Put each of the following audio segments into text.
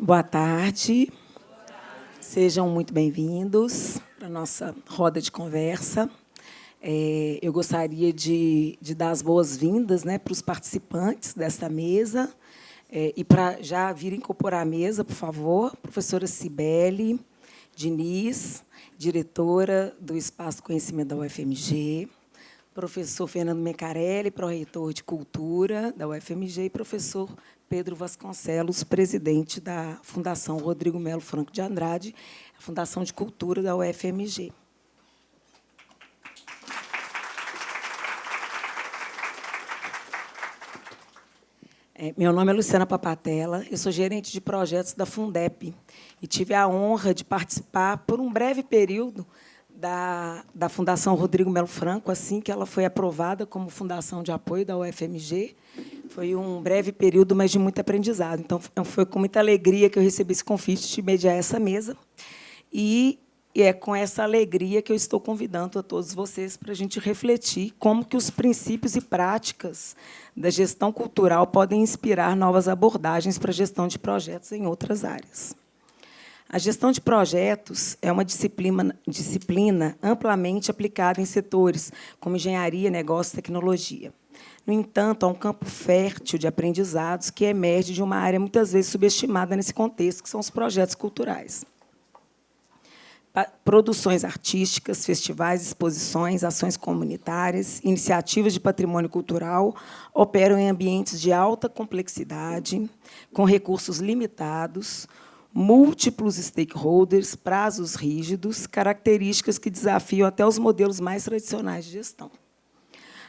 Boa tarde. Sejam muito bem-vindos para a nossa roda de conversa. Eu gostaria de dar as boas-vindas, né, para os participantes desta mesa. E para já vir incorporar a mesa, por favor, professora Cibele Diniz, diretora do Espaço Conhecimento da UFMG, professor Fernando Mecarelli, pró-reitor de Cultura da UFMG, e professor Pedro Vasconcelos, presidente da Fundação Rodrigo Melo Franco de Andrade, a Fundação de Cultura da UFMG. Meu nome é Luciana Papatella, eu sou gerente de projetos da Fundep e tive a honra de participar, por um breve período, da Fundação Rodrigo Melo Franco, assim que ela foi aprovada como Fundação de Apoio da UFMG. Foi um breve período, mas de muito aprendizado. Então, foi com muita alegria que eu recebi esse convite de mediar essa mesa. E é com essa alegria que eu estou convidando a todos vocês para a gente refletir como que os princípios e práticas da gestão cultural podem inspirar novas abordagens para a gestão de projetos em outras áreas. A gestão de projetos é uma disciplina amplamente aplicada em setores como engenharia, negócio e tecnologia. No entanto, há um campo fértil de aprendizados que emerge de uma área muitas vezes subestimada nesse contexto, que são os projetos culturais. Produções artísticas, festivais, exposições, ações comunitárias, iniciativas de patrimônio cultural operam em ambientes de alta complexidade, com recursos limitados, múltiplos stakeholders, prazos rígidos, características que desafiam até os modelos mais tradicionais de gestão.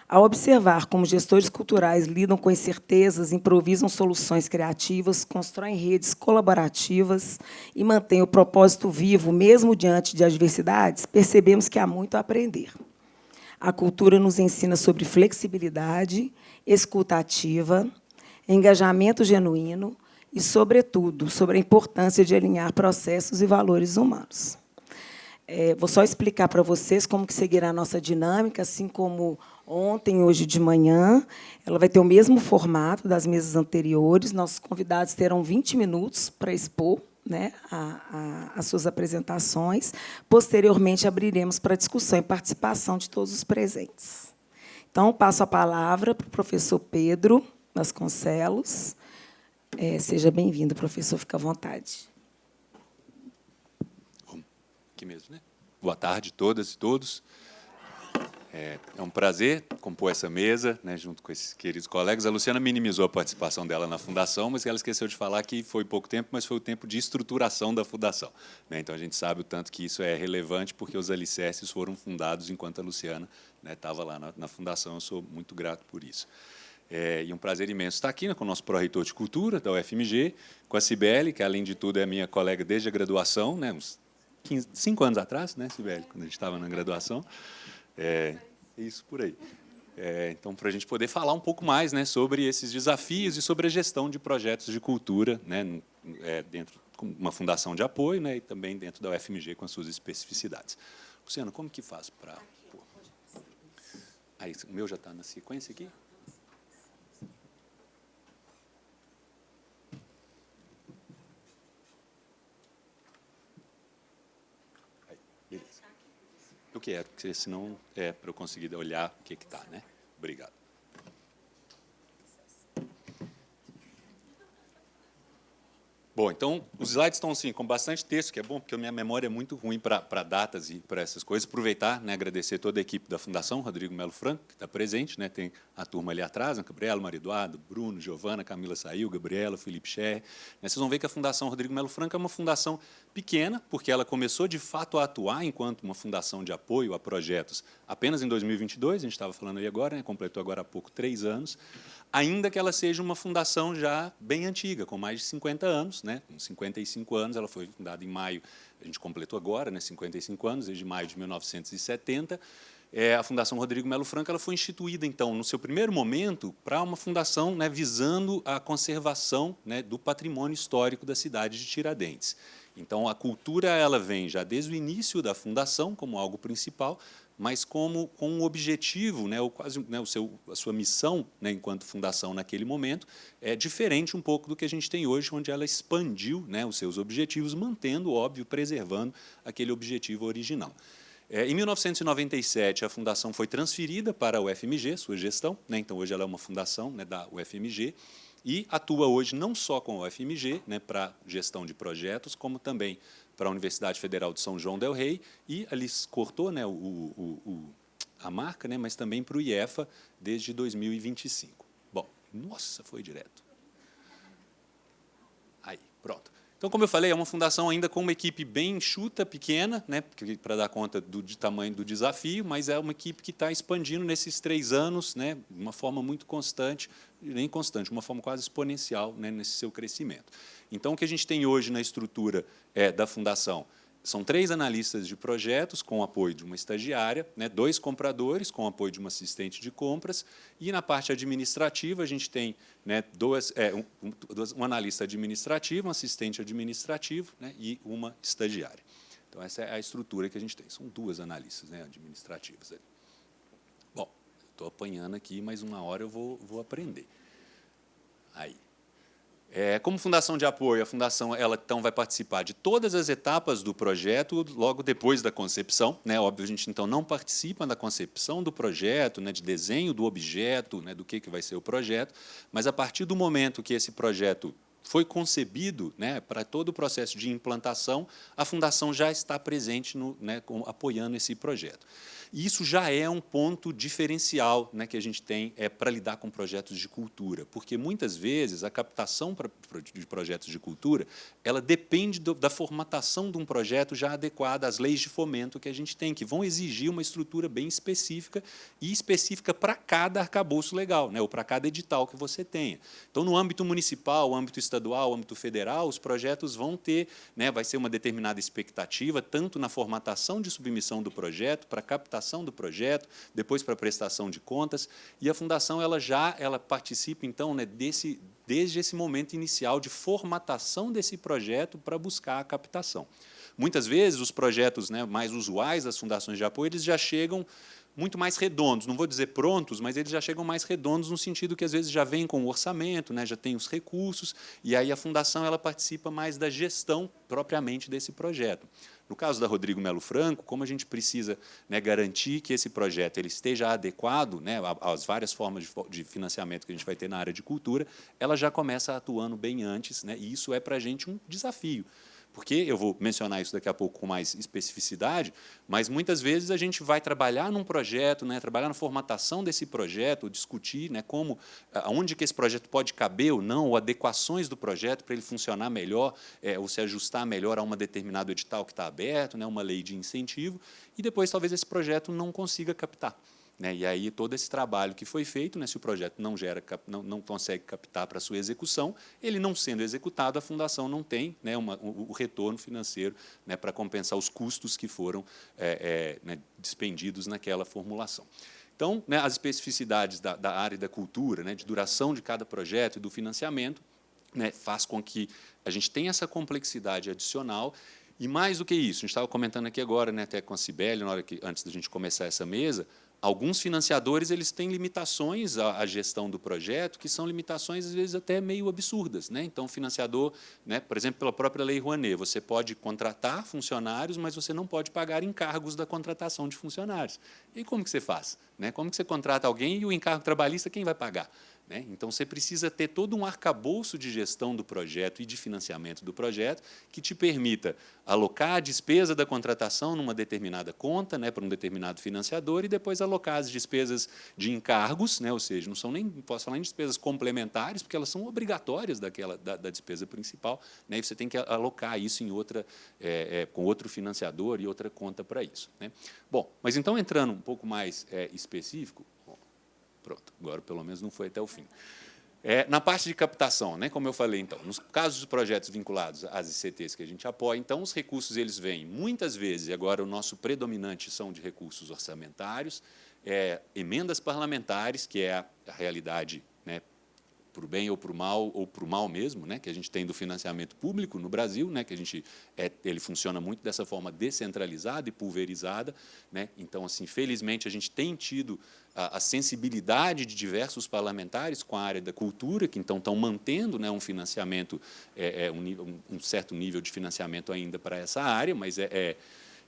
Ao observar como gestores culturais lidam com incertezas, improvisam soluções criativas, constroem redes colaborativas e mantêm o propósito vivo, mesmo diante de adversidades, percebemos que há muito a aprender. A cultura nos ensina sobre flexibilidade, escuta ativa, engajamento genuíno e, sobretudo, sobre a importância de alinhar processos e valores humanos. Vou só explicar para vocês como que seguirá a nossa dinâmica, assim como ontem, hoje de manhã. Ela vai ter o mesmo formato das mesas anteriores. Nossos convidados terão 20 minutos para expor, né, as suas apresentações. Posteriormente, abriremos para discussão e participação de todos os presentes. Então, passo a palavra para o professor Pedro Vasconcelos. Seja bem-vindo, professor, fica à vontade. Aqui mesmo, né? Boa tarde, todas e todos. É um prazer compor essa mesa, né, junto com esses queridos colegas. A Luciana minimizou a participação dela na Fundação, mas ela esqueceu de falar que foi pouco tempo, mas foi o tempo de estruturação da Fundação, né? Então, a gente sabe o tanto que isso é relevante, porque os alicerces foram fundados enquanto a Luciana, né, estava lá na Fundação. Eu sou muito grato por isso. E um prazer imenso estar aqui, né, com o nosso pró-reitor de Cultura, da UFMG, com a Cibele, que, além de tudo, é minha colega desde a graduação, né, uns 5 anos atrás, né, Cibele, quando a gente estava na graduação. Isso, por aí. Então, para a gente poder falar um pouco mais, né, sobre esses desafios e sobre a gestão de projetos de cultura, né, dentro de uma fundação de apoio, né, e também dentro da UFMG com as suas especificidades. Luciana, como que faz para... Aí, o meu já está na sequência aqui? O que é? Porque senão é para eu conseguir olhar o que está, né? Obrigado. Bom, então, os slides estão assim, com bastante texto, que é bom, porque a minha memória é muito ruim para datas e para essas coisas. Aproveitar, né, agradecer toda a equipe da Fundação Rodrigo Melo Franco, que está presente, né, tem a turma ali atrás, né, Gabriela, Maria Eduardo, Bruno, Giovana, Camila saiu, Gabriela, Felipe Scher. Né, vocês vão ver que a Fundação Rodrigo Melo Franco é uma fundação pequena, porque ela começou, de fato, a atuar enquanto uma fundação de apoio a projetos apenas em 2022, a gente estava falando aí agora, né, completou agora há pouco 3 anos, ainda que ela seja uma fundação já bem antiga, com mais de 50 anos, né? Com 55 anos, ela foi fundada em maio, a gente completou agora, né, 55 anos, desde maio de 1970. A Fundação Rodrigo Melo Franco ela foi instituída, então, no seu primeiro momento, para uma fundação, né, visando a conservação, né, do patrimônio histórico da cidade de Tiradentes. Então, a cultura ela vem já desde o início da fundação como algo principal, mas com um objetivo, né, ou quase, né, a sua missão, né, enquanto fundação naquele momento, é diferente um pouco do que a gente tem hoje, onde ela expandiu, né, os seus objetivos, mantendo, óbvio, preservando aquele objetivo original. Em 1997, a fundação foi transferida para a UFMG, sua gestão, né, então hoje ela é uma fundação, né, da UFMG, e atua hoje não só com a UFMG, né, para gestão de projetos, como também para a Universidade Federal de São João del Rei, e ali cortou, né, a marca, né, mas também para o IEFA desde 2025. Bom, nossa, foi direto. Aí, pronto. Então, como eu falei, é uma fundação ainda com uma equipe bem enxuta, pequena, né, para dar conta de tamanho do desafio, mas é uma equipe que está expandindo nesses 3 anos, né, de uma forma muito constante, nem constante, uma forma quase exponencial, né, nesse seu crescimento. Então, o que a gente tem hoje na estrutura da fundação são 3 analistas de projetos com apoio de uma estagiária, né, 2 compradores com apoio de uma assistente de compras, e na parte administrativa a gente tem, né, um analista administrativo, um assistente administrativo, né, e uma estagiária. Então, essa é a estrutura que a gente tem. São 2 analistas, né, administrativas ali. Bom, estou apanhando aqui, mas uma hora eu vou aprender. Aí. Como fundação de apoio, a fundação então vai participar de todas as etapas do projeto logo depois da concepção, né? Óbvio, a gente então não participa da concepção do projeto, né, de desenho do objeto, né, do que vai ser o projeto, mas a partir do momento que esse projeto foi concebido, né, para todo o processo de implantação, a fundação já está presente né, apoiando esse projeto. E isso já é um ponto diferencial, né, que a gente tem para lidar com projetos de cultura, porque muitas vezes a captação de projetos de cultura ela depende da formatação de um projeto já adequada às leis de fomento que a gente tem, que vão exigir uma estrutura bem específica e específica para cada arcabouço legal, né, ou para cada edital que você tenha. Então, no âmbito municipal, âmbito estadual, âmbito federal, os projetos vão ter, né, vai ser uma determinada expectativa, tanto na formatação de submissão do projeto, para captação do projeto, depois para a prestação de contas, e a fundação ela participa então, né, desde esse momento inicial de formatação desse projeto para buscar a captação. Muitas vezes os projetos, né, mais usuais das fundações de apoio, eles já chegam muito mais redondos, não vou dizer prontos, mas eles já chegam mais redondos no sentido que às vezes já vem com o orçamento, né, já tem os recursos, e aí a fundação ela participa mais da gestão propriamente desse projeto. No caso da Rodrigo Melo Franco, como a gente precisa, né, garantir que esse projeto ele esteja adequado, né, às várias formas de financiamento que a gente vai ter na área de cultura, ela já começa atuando bem antes, né, e isso é para a gente um desafio. Porque eu vou mencionar isso daqui a pouco com mais especificidade, mas muitas vezes a gente vai trabalhar num projeto, né, trabalhar na formatação desse projeto, discutir, né, onde que esse projeto pode caber ou não, ou adequações do projeto para ele funcionar melhor, ou se ajustar melhor a um determinado edital que está aberto, né, uma lei de incentivo, e depois talvez esse projeto não consiga captar. Né, e aí todo esse trabalho que foi feito, né, se o projeto não consegue captar para a sua execução, ele não sendo executado, a fundação não tem, né, o retorno financeiro, né, para compensar os custos que foram né, despendidos naquela formulação. Então, né, as especificidades da área da cultura, né, de duração de cada projeto e do financiamento, né, faz com que a gente tenha essa complexidade adicional. E mais do que isso, a gente estava comentando aqui agora, né, até com a Cibele, antes da gente começar essa mesa, alguns financiadores eles têm limitações à gestão do projeto, que são limitações, às vezes, até meio absurdas. Né? Então, o financiador, né, por exemplo, pela própria Lei Rouanet, você pode contratar funcionários, mas você não pode pagar encargos da contratação de funcionários. E como que você faz? Né? Como que você contrata alguém e o encargo trabalhista quem vai pagar? Né? Então, você precisa ter todo um arcabouço de gestão do projeto e de financiamento do projeto que te permita alocar a despesa da contratação numa determinada conta, né, para um determinado financiador, e depois alocar as despesas de encargos, né, ou seja, não são nem, posso falar em despesas complementares, porque elas são obrigatórias da despesa principal, né, e você tem que alocar isso em com outro financiador e outra conta para isso. Né? Bom, mas então, entrando um pouco mais específico, pronto, agora pelo menos não foi até o fim. Na parte de captação, né, como eu falei, então, nos casos dos projetos vinculados às ICTs que a gente apoia, então, os recursos eles vêm, muitas vezes, e agora o nosso predominante são de recursos orçamentários, emendas parlamentares, que é a realidade, né, para o bem ou para o mal mesmo, né, que a gente tem do financiamento público no Brasil, né, que ele funciona muito dessa forma descentralizada e pulverizada, né. Então, assim, felizmente a gente tem tido a sensibilidade de diversos parlamentares com a área da cultura, que então estão mantendo, né, um financiamento, um certo nível de financiamento ainda para essa área, mas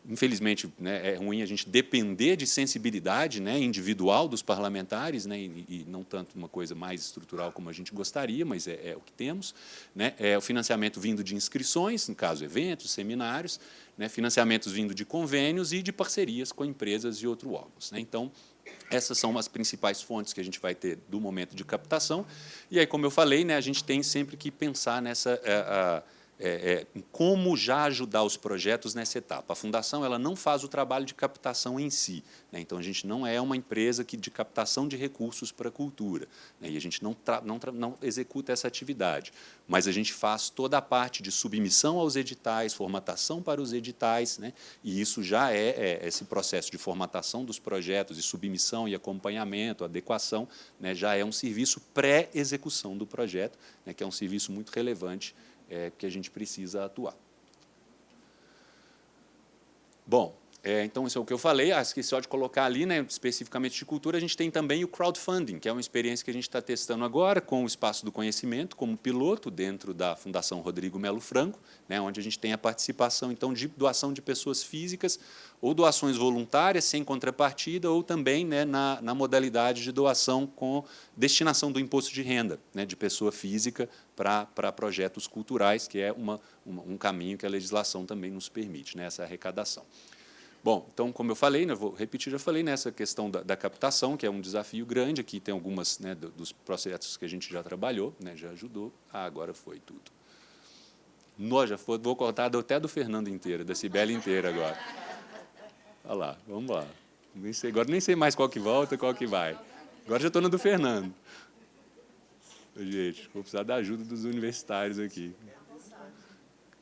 infelizmente, né, é ruim a gente depender de sensibilidade, né, individual dos parlamentares, né, e não tanto uma coisa mais estrutural como a gente gostaria, mas é o que temos, né, o financiamento vindo de inscrições, no caso, eventos, seminários, né, financiamentos vindo de convênios e de parcerias com empresas e outros órgãos, né. Então, essas são as principais fontes que a gente vai ter do momento de captação. E aí, como eu falei, né, a gente tem sempre que pensar nessa em como já ajudar os projetos nessa etapa. A Fundação ela não faz o trabalho de captação em si, né? Então, a gente não é uma empresa de captação de recursos para a cultura, né? E a gente não executa essa atividade, mas a gente faz toda a parte de submissão aos editais, formatação para os editais, né? E isso já esse processo de formatação dos projetos, de submissão e acompanhamento, adequação, né? Já é um serviço pré-execução do projeto, né? Que é um serviço muito relevante que a gente precisa atuar. Bom, então, isso é o que eu falei. Esqueci só de colocar ali, né, especificamente de cultura, a gente tem também o crowdfunding, que é uma experiência que a gente está testando agora com o Espaço do Conhecimento, como piloto dentro da Fundação Rodrigo Melo Franco, né, onde a gente tem a participação então, de doação de pessoas físicas ou doações voluntárias, sem contrapartida, ou também, né, na modalidade de doação com destinação do imposto de renda, né, de pessoa física para projetos culturais, que é um caminho que a legislação também nos permite, né, essa arrecadação. Bom, então, como eu falei, né, vou repetir, já falei nessa questão da captação, que é um desafio grande. Aqui tem algumas, né, dos processos que a gente já trabalhou, né, já ajudou. Agora foi tudo. Vou cortar até do Fernando inteiro, da Cibele inteira agora. Olha lá, vamos lá. Agora nem sei mais qual que volta, qual que vai. Agora já estou no do Fernando. Gente, vou precisar da ajuda dos universitários aqui.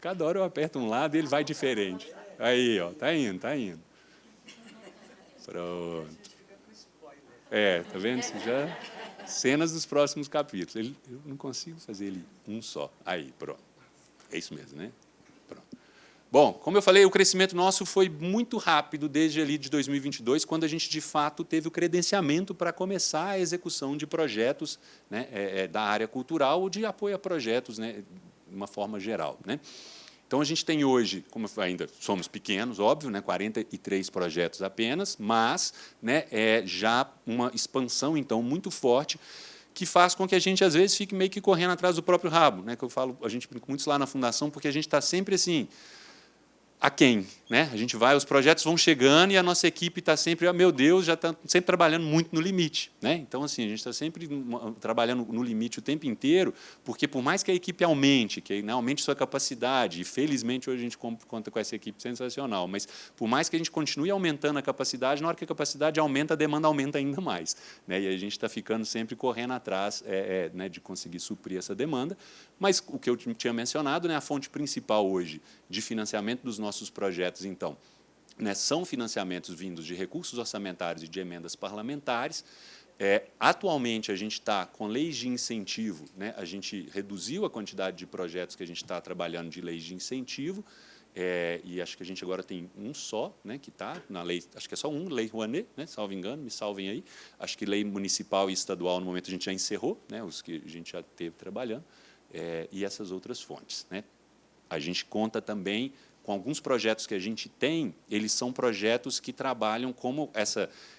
Cada hora eu aperto um lado e ele vai diferente. Aí, ó, tá indo, tá indo. Pronto. Tá vendo? Já cenas dos próximos capítulos. Eu não consigo fazer ele um só. Aí, pronto. É isso mesmo, né? Pronto. Bom, como eu falei, o crescimento nosso foi muito rápido desde ali de 2022, quando a gente, de fato, teve o credenciamento para começar a execução de projetos, né, da área cultural ou de apoio a projetos, né, de uma forma geral, né? Então, a gente tem hoje, como ainda somos pequenos, óbvio, né, 43 projetos apenas, mas, né, já uma expansão, então, muito forte, que faz com que a gente, às vezes, fique meio que correndo atrás do próprio rabo, né, que eu falo, a gente brinca muito lá na Fundação, porque a gente está sempre assim, aquém, né? A gente vai, os projetos vão chegando e a nossa equipe está sempre, meu Deus, já está sempre trabalhando muito no limite, né? Então, assim, a gente está sempre trabalhando no limite o tempo inteiro, porque por mais que a equipe aumente, que, né, aumente sua capacidade, e felizmente hoje a gente conta com essa equipe sensacional, mas por mais que a gente continue aumentando a capacidade, na hora que a capacidade aumenta, a demanda aumenta ainda mais, né? E a gente está ficando sempre correndo atrás, né, de conseguir suprir essa demanda. Mas o que eu tinha mencionado, né, a fonte principal hoje de financiamento dos nossos projetos, então, né, são financiamentos vindos de recursos orçamentários e de emendas parlamentares. Atualmente, a gente está com leis de incentivo, né, a gente reduziu a quantidade de projetos que a gente está trabalhando de leis de incentivo, e acho que a gente agora tem um só, né, que está na lei, acho que é só Lei Rouanet, né, salvo engano, me salvem aí. Acho que lei municipal e estadual, no momento, a gente já encerrou, né, os que a gente já teve trabalhando. E essas outras fontes, né? A gente conta também com alguns projetos que a gente tem, eles são projetos que trabalham como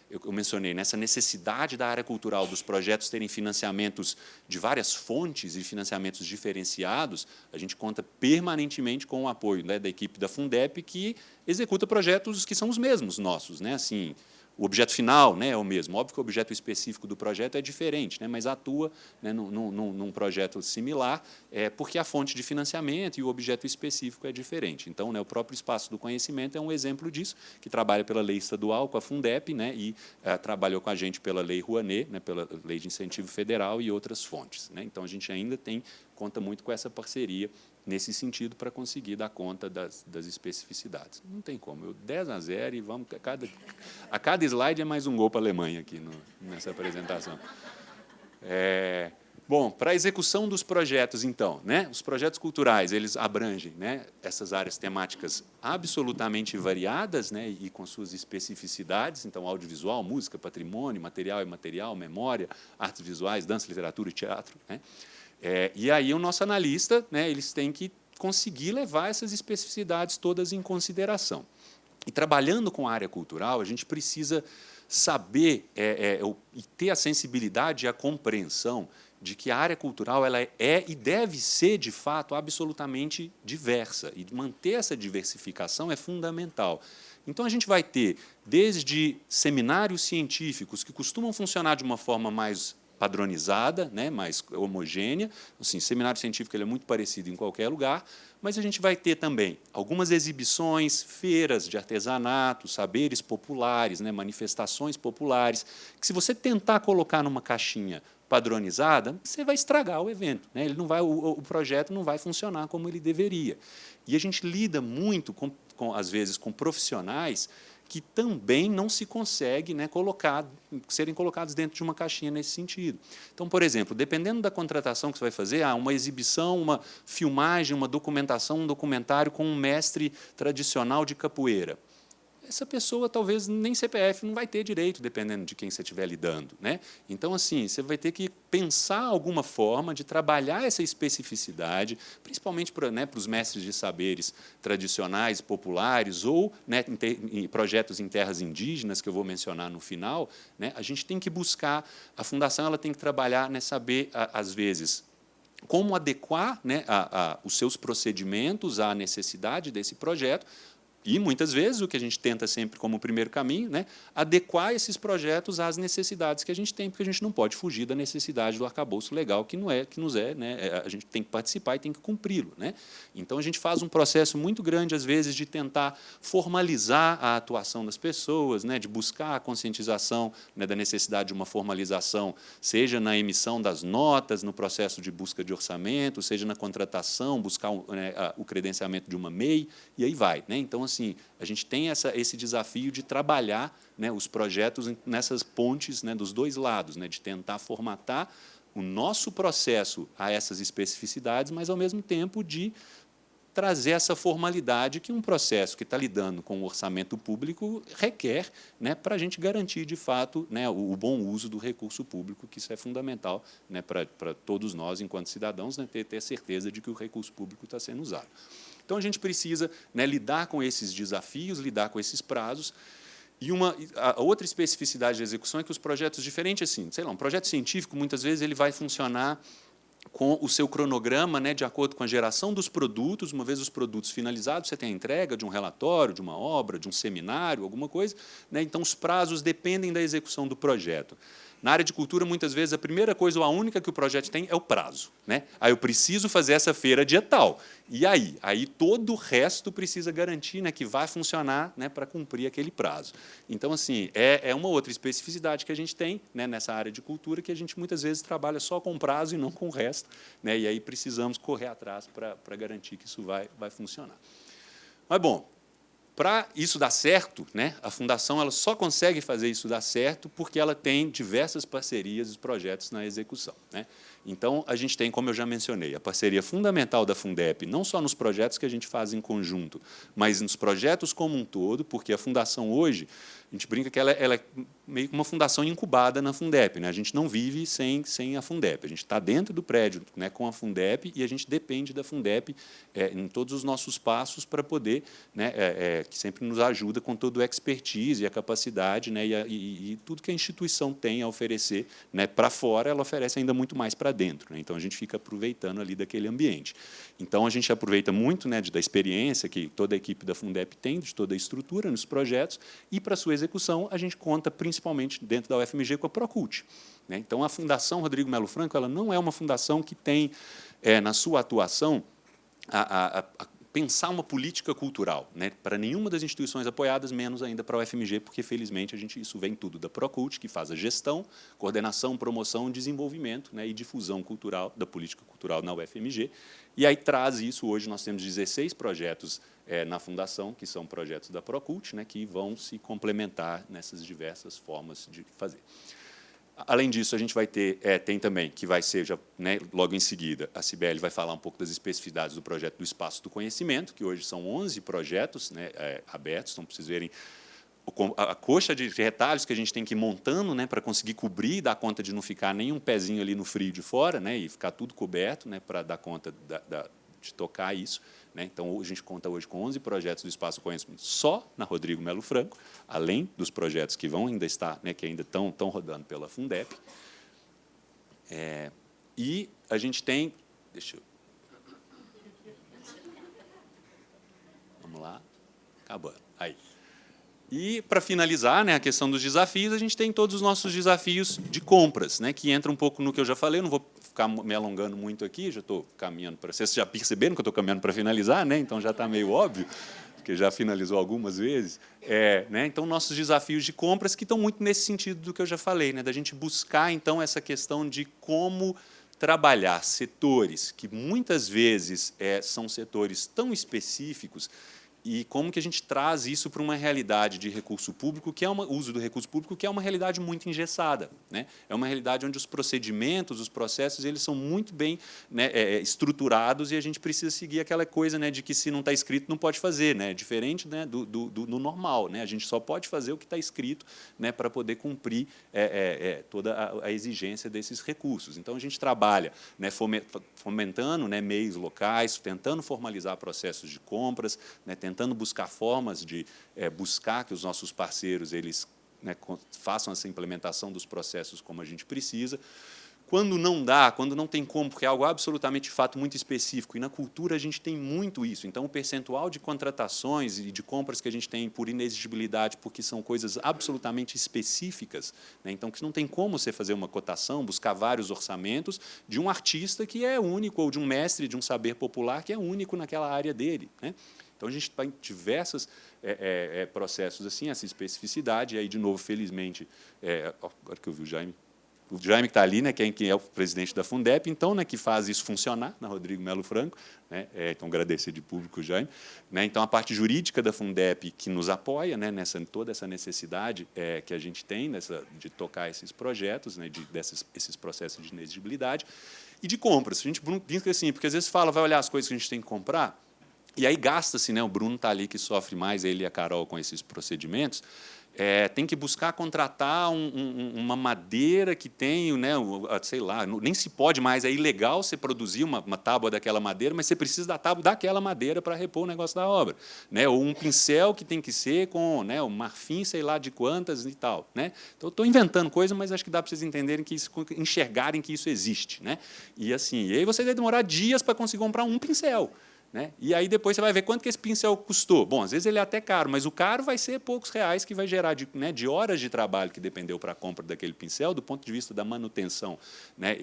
eu mencionei, nessa necessidade da área cultural dos projetos terem financiamentos de várias fontes e financiamentos diferenciados. A gente conta permanentemente com o apoio, né, da equipe da Fundep, que executa projetos que são os mesmos nossos, né? Assim, o objeto final, né, é o mesmo. Óbvio que o objeto específico do projeto é diferente, né, mas atua, né, num projeto similar, porque a fonte de financiamento e o objeto específico é diferente. Então, né, o próprio Espaço do Conhecimento é um exemplo disso, que trabalha pela lei estadual, com a Fundep, né, e trabalhou com a gente pela Lei Rouanet, né, pela Lei de Incentivo Federal e outras fontes, né. Então, a gente ainda conta muito com essa parceria nesse sentido, para conseguir dar conta das especificidades. Não tem como. 10-0 e vamos... A cada slide é mais um gol para a Alemanha aqui nessa apresentação. Bom, para a execução dos projetos, então, né, os projetos culturais, eles abrangem, né, essas áreas temáticas absolutamente variadas, né, e com suas especificidades, então, audiovisual, música, patrimônio, material e imaterial, memória, artes visuais, dança, literatura e teatro. Né. E aí o nosso analista, né, eles têm que conseguir levar essas especificidades todas em consideração. E trabalhando com a área cultural, a gente precisa saber e ter a sensibilidade e a compreensão de que a área cultural ela é e deve ser, de fato, absolutamente diversa. E manter essa diversificação é fundamental. Então, a gente vai ter, desde seminários científicos, que costumam funcionar de uma forma mais padronizada, né, mais homogênea. Assim, seminário científico ele é muito parecido em qualquer lugar, mas a gente vai ter também algumas exibições, feiras de artesanato, saberes populares, né, manifestações populares, que, se você tentar colocar numa caixinha padronizada, você vai estragar o evento, né? Ele não vai, o projeto não vai funcionar como ele deveria. E a gente lida muito, às vezes, com profissionais que também não se consegue, né, serem colocados dentro de uma caixinha nesse sentido. Então, por exemplo, dependendo da contratação que você vai fazer, uma exibição, uma filmagem, uma documentação, um documentário com um mestre tradicional de capoeira. Essa pessoa, talvez, nem CPF não vai ter direito, dependendo de quem você estiver lidando. Né? Então, assim, você vai ter que pensar alguma forma de trabalhar essa especificidade, principalmente para, né, os mestres de saberes tradicionais, populares, ou, né, em projetos em terras indígenas, que eu vou mencionar no final. Né? A gente tem que buscar, a Fundação ela tem que trabalhar, né, saber, às vezes, como adequar, né, os seus procedimentos à necessidade desse projeto. E, muitas vezes, o que a gente tenta sempre como primeiro caminho, né, adequar esses projetos às necessidades que a gente tem, porque a gente não pode fugir da necessidade do arcabouço legal que nos é, né, a gente tem que participar e tem que cumpri-lo. Né? Então, a gente faz um processo muito grande, às vezes, de tentar formalizar a atuação das pessoas, né, de buscar a conscientização, né, da necessidade de uma formalização, seja na emissão das notas, no processo de busca de orçamento, seja na contratação, buscar o credenciamento de uma MEI, e aí vai. Né? Então, assim, a gente tem esse desafio de trabalhar, né, os projetos nessas pontes, né, dos dois lados, né, de tentar formatar o nosso processo a essas especificidades, mas, ao mesmo tempo, de trazer essa formalidade que um processo que está lidando com o orçamento público requer, né, para a gente garantir, de fato, né, o bom uso do recurso público, que isso é fundamental, né, para todos nós, enquanto cidadãos, né, ter certeza de que o recurso público está sendo usado. Então, a gente precisa, né, lidar com esses desafios, lidar com esses prazos. E a outra especificidade de execução é que os projetos diferentes, assim, sei lá, um projeto científico, muitas vezes, ele vai funcionar com o seu cronograma, né, de acordo com a geração dos produtos. Uma vez os produtos finalizados, você tem a entrega de um relatório, de uma obra, de um seminário, alguma coisa. Né, então, os prazos dependem da execução do projeto. Na área de cultura, muitas vezes, a primeira coisa ou a única que o projeto tem é o prazo. Né? Aí eu preciso fazer essa feira dia tal. E aí? Aí todo o resto precisa garantir, né, que vai funcionar, né, para cumprir aquele prazo. Então, assim, é uma outra especificidade que a gente tem, né, nessa área de cultura, que a gente muitas vezes trabalha só com prazo e não com o resto. Né? E aí precisamos correr atrás para garantir que isso vai funcionar. Mas, bom, para isso dar certo, né, a Fundação ela só consegue fazer isso dar certo porque ela tem diversas parcerias e projetos na execução. Né? Então, a gente tem, como eu já mencionei, a parceria fundamental da Fundep, não só nos projetos que a gente faz em conjunto, mas nos projetos como um todo, porque a Fundação hoje, a gente brinca que ela é meio que uma fundação incubada na Fundep. Né? A gente não vive sem a Fundep. A gente está dentro do prédio, né, com a Fundep, e a gente depende da Fundep em todos os nossos passos para poder, né, que sempre nos ajuda com todo o expertise e a capacidade, né, e tudo que a instituição tem a oferecer, né, para fora, ela oferece ainda muito mais para dentro. Né? Então, a gente fica aproveitando ali daquele ambiente. Então, a gente aproveita muito, né, da experiência que toda a equipe da Fundep tem, de toda a estrutura nos projetos, e, para sua execução, a gente conta, principalmente dentro da UFMG, com a Procult. Né? Então, a Fundação Rodrigo Melo Franco ela não é uma fundação que tem, na sua atuação, a pensar uma política cultural, né, para nenhuma das instituições apoiadas, menos ainda para a UFMG, porque, felizmente, isso vem tudo da Procult, que faz a gestão, coordenação, promoção, desenvolvimento, né, e difusão cultural, da política cultural na UFMG. E aí traz isso. Hoje nós temos 16 projetos na Fundação, que são projetos da Procult, né, que vão se complementar nessas diversas formas de fazer. Além disso, a gente vai ter, tem também, que vai ser, já, né, logo em seguida, a Cibele vai falar um pouco das especificidades do projeto do Espaço do Conhecimento, que hoje são 11 projetos, né, abertos, então, para vocês verem a coxa de retalhos que a gente tem que ir montando, né, para conseguir cobrir e dar conta de não ficar nenhum pezinho ali no frio de fora, né, e ficar tudo coberto, né, para dar conta de tocar isso. Né? Então, a gente conta hoje com 11 projetos do Espaço do Conhecimento só na Rodrigo Melo Franco, além dos projetos que vão ainda estar, né, que ainda estão rodando pela Fundep. E a gente tem... Deixa eu... Vamos lá. Acabando. Aí. E, para finalizar, né, a questão dos desafios, a gente tem todos os nossos desafios de compras, né, que entra um pouco no que eu já falei, eu não vou ficar me alongando muito aqui, já estou caminhando para... Vocês já perceberam que eu estou caminhando para finalizar, né, então já está meio óbvio, porque já finalizou algumas vezes. Né, então, nossos desafios de compras que estão muito nesse sentido do que eu já falei, né, da gente buscar, então, essa questão de como trabalhar setores que, muitas vezes, são setores tão específicos, e como que a gente traz isso para uma realidade de recurso público, que é uso do recurso público, que é uma realidade muito engessada, né? É uma realidade onde os procedimentos, os processos, eles são muito bem, né, estruturados, e a gente precisa seguir aquela coisa, né, de que se não está escrito não pode fazer, né? Diferente, né, do normal, né? A gente só pode fazer o que está escrito, né, para poder cumprir toda a exigência desses recursos. Então, a gente trabalha, né, fomentando, né, meios locais, tentando formalizar processos de compras, né, tentando buscar formas de buscar que os nossos parceiros eles, né, façam essa implementação dos processos como a gente precisa. Quando não dá, quando não tem como, porque é algo absolutamente, de fato, muito específico, e na cultura a gente tem muito isso. Então, o percentual de contratações e de compras que a gente tem por inexigibilidade, porque são coisas absolutamente específicas, né? Então, que não tem como você fazer uma cotação, buscar vários orçamentos de um artista que é único, ou de um mestre de um saber popular que é único naquela área dele, né? Então, a gente está em diversos processos assim, essa especificidade, e aí, de novo, felizmente, agora que eu vi o Jaime que está ali, né, quem é o presidente da Fundep, então, né, que faz isso funcionar, na Rodrigo Melo Franco, né, então, agradecer de público o Jaime. Né, então, a parte jurídica da Fundep que nos apoia, né, toda essa necessidade que a gente tem de tocar esses projetos, né, esses processos de inexigibilidade, e de compras. A gente brinca assim, porque às vezes vai olhar as coisas que a gente tem que comprar, e aí gasta-se, né, o Bruno está ali que sofre mais, ele e a Carol com esses procedimentos, tem que buscar contratar uma madeira que tem, né, sei lá, nem se pode mais, é ilegal você produzir uma tábua daquela madeira, mas você precisa da tábua daquela madeira para repor o negócio da obra. Né, ou um pincel que tem que ser com, né, o marfim, sei lá de quantas e tal. Né? Então, eu estou inventando coisa, mas acho que dá para vocês entenderem que isso, enxergarem que isso existe. Né? E aí você vai demorar dias para conseguir comprar um pincel. Né? E aí depois você vai ver quanto que esse pincel custou. Bom, às vezes ele é até caro, mas o caro vai ser poucos reais que vai gerar de horas de trabalho que dependeu para a compra daquele pincel, do ponto de vista da manutenção, né,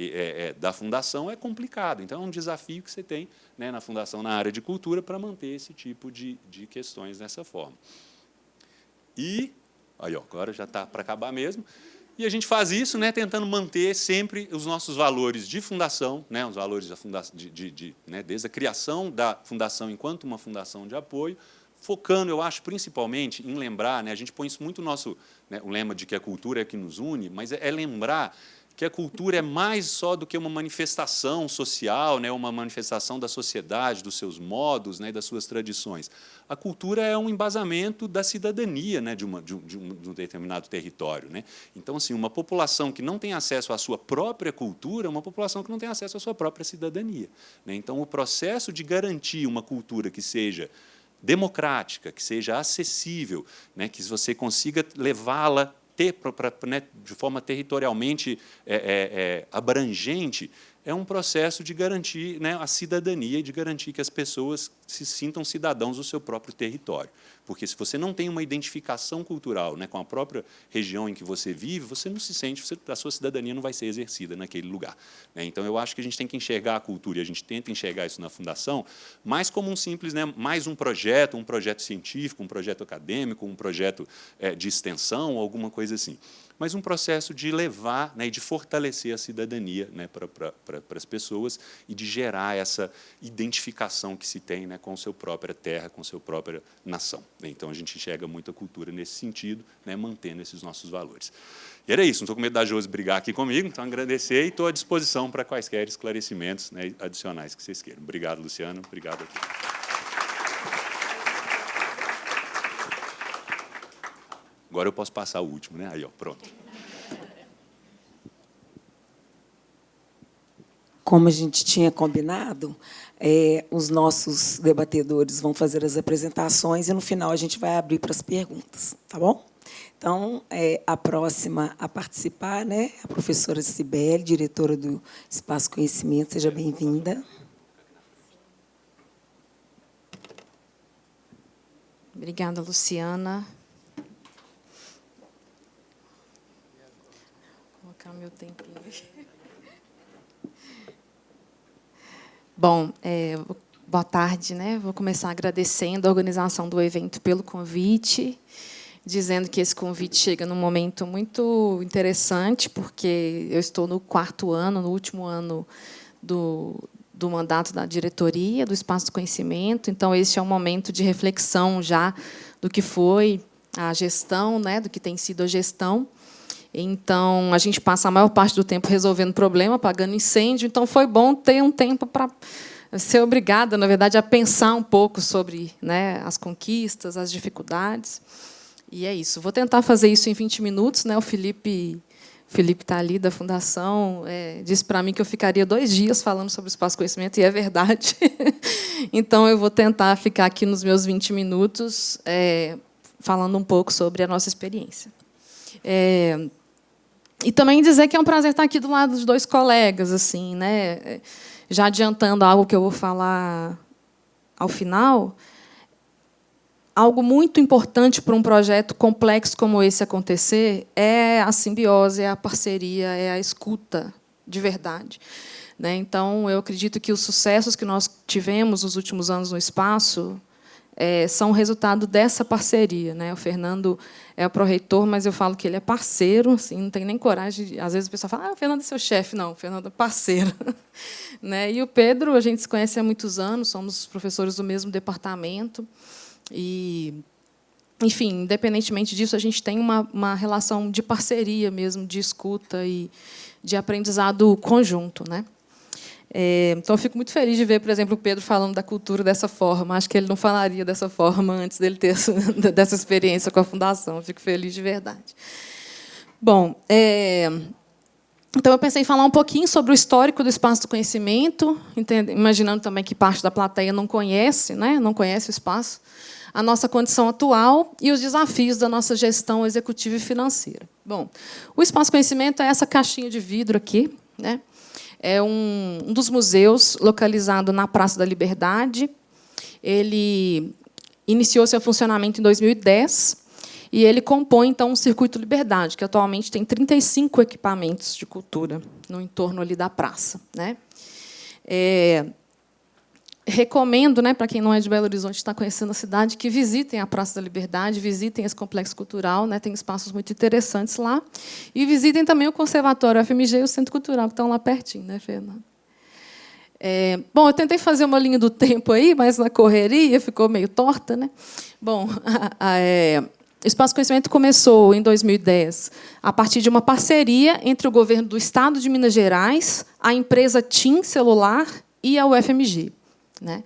da fundação, é complicado. Então, é um desafio que você tem, né, na fundação, na área de cultura, para manter esse tipo de questões dessa forma. E, aí, ó, agora já está para acabar mesmo. E a gente faz isso, né, tentando manter sempre os nossos valores de fundação, né, os valores da fundação, né, desde a criação da fundação enquanto uma fundação de apoio, focando, eu acho, principalmente em lembrar, né, a gente põe isso muito no nosso, né, o lema de que a cultura é que nos une, mas é lembrar que a cultura é mais só do que uma manifestação social, né, uma manifestação da sociedade, dos seus modos, né, das suas tradições. A cultura é um embasamento da cidadania, né, de um determinado território. Né? Então, assim, uma população que não tem acesso à sua própria cultura é uma população que não tem acesso à sua própria cidadania. Né? Então, o processo de garantir uma cultura que seja democrática, que seja acessível, né, que você consiga levá-la né, de forma territorialmente abrangente, é um processo de garantir, né, a cidadania e de garantir que as pessoas se sintam cidadãos do seu próprio território. Porque, se você não tem uma identificação cultural, né, com a própria região em que você vive, você não se sente, a sua cidadania não vai ser exercida naquele lugar. Né? Então, eu acho que a gente tem que enxergar a cultura, e a gente tenta enxergar isso na Fundação, mais como um simples, né, mais um projeto científico, um projeto acadêmico, um projeto de extensão, alguma coisa assim. Mas um processo de levar, né, e de fortalecer a cidadania, né, para as pessoas e de gerar essa identificação que se tem, né, com a sua própria terra, com a sua própria nação. Então, a gente enxerga muito a cultura nesse sentido, né, mantendo esses nossos valores. E era isso, não estou com medo da Josi brigar aqui comigo, então agradecer e estou à disposição para quaisquer esclarecimentos, né, adicionais que vocês queiram. Obrigado, Luciano. Obrigado a todos. Agora eu posso passar o último, né? Aí, ó, pronto. Como a gente tinha combinado, os nossos debatedores vão fazer as apresentações e, no final, a gente vai abrir para as perguntas, tá bom? Então, a próxima a participar, né, a professora Cibele, diretora do Espaço Conhecimento. Seja bem-vinda. Obrigada, Luciana. Vou colocar o meu tempinho. Bom, boa tarde, né? Vou começar agradecendo a organização do evento pelo convite, dizendo que esse convite chega num momento muito interessante, porque eu estou no 4º ano, no último ano do mandato da diretoria do Espaço do Conhecimento. Então, este é um momento de reflexão já do que foi a gestão, né, do que tem sido a gestão. Então, a gente passa a maior parte do tempo resolvendo problema, apagando incêndio. Então, foi bom ter um tempo para ser obrigada, na verdade, a pensar um pouco sobre, né, as conquistas, as dificuldades. E é isso. Vou tentar fazer isso em 20 minutos. Né? O Felipe está ali, da Fundação, disse para mim que eu ficaria 2 dias falando sobre o Espaço Conhecimento, e é verdade. Então, eu vou tentar ficar aqui nos meus 20 minutos falando um pouco sobre a nossa experiência. E também dizer que é um prazer estar aqui do lado dos 2 colegas, assim, né? Já adiantando algo que eu vou falar ao final. Algo muito importante para um projeto complexo como esse acontecer é a simbiose, é a parceria, é a escuta de verdade. Né? Então, eu acredito que os sucessos que nós tivemos nos últimos anos no espaço são resultado dessa parceria. Né? O Fernando é o pró-reitor, mas eu falo que ele é parceiro, assim, não tem nem coragem. Às vezes o pessoal fala, o Fernando é seu chefe. Não, o Fernando é parceiro. Né? E o Pedro, a gente se conhece há muitos anos, somos professores do mesmo departamento. E, enfim, independentemente disso, a gente tem uma relação de parceria mesmo, de escuta e de aprendizado conjunto. Né? Então, eu fico muito feliz de ver, por exemplo, o Pedro falando da cultura dessa forma. Acho que ele não falaria dessa forma antes dele ter dessa experiência com a Fundação. Eu fico feliz de verdade. Bom, então, eu pensei em falar um pouquinho sobre o histórico do Espaço do Conhecimento, imaginando também que parte da plateia não conhece, né? Não conhece o espaço, a nossa condição atual e os desafios da nossa gestão executiva e financeira. Bom, o Espaço do Conhecimento é essa caixinha de vidro aqui, né? É um dos museus localizado na Praça da Liberdade. Ele iniciou seu funcionamento em 2010 e ele compõe, então, um Circuito Liberdade, que atualmente tem 35 equipamentos de cultura no entorno ali da praça. Né? Recomendo, né, para quem não é de Belo Horizonte, está conhecendo a cidade, que visitem a Praça da Liberdade, visitem esse complexo cultural, né, tem espaços muito interessantes lá, e visitem também o Conservatório UFMG e o Centro Cultural, que estão lá pertinho, né, Fernando? Bom, eu tentei fazer uma linha do tempo aí, mas na correria ficou meio torta. Né? Bom, o Espaço Conhecimento começou em 2010 a partir de uma parceria entre o governo do Estado de Minas Gerais, a empresa TIM Celular e a UFMG. Né?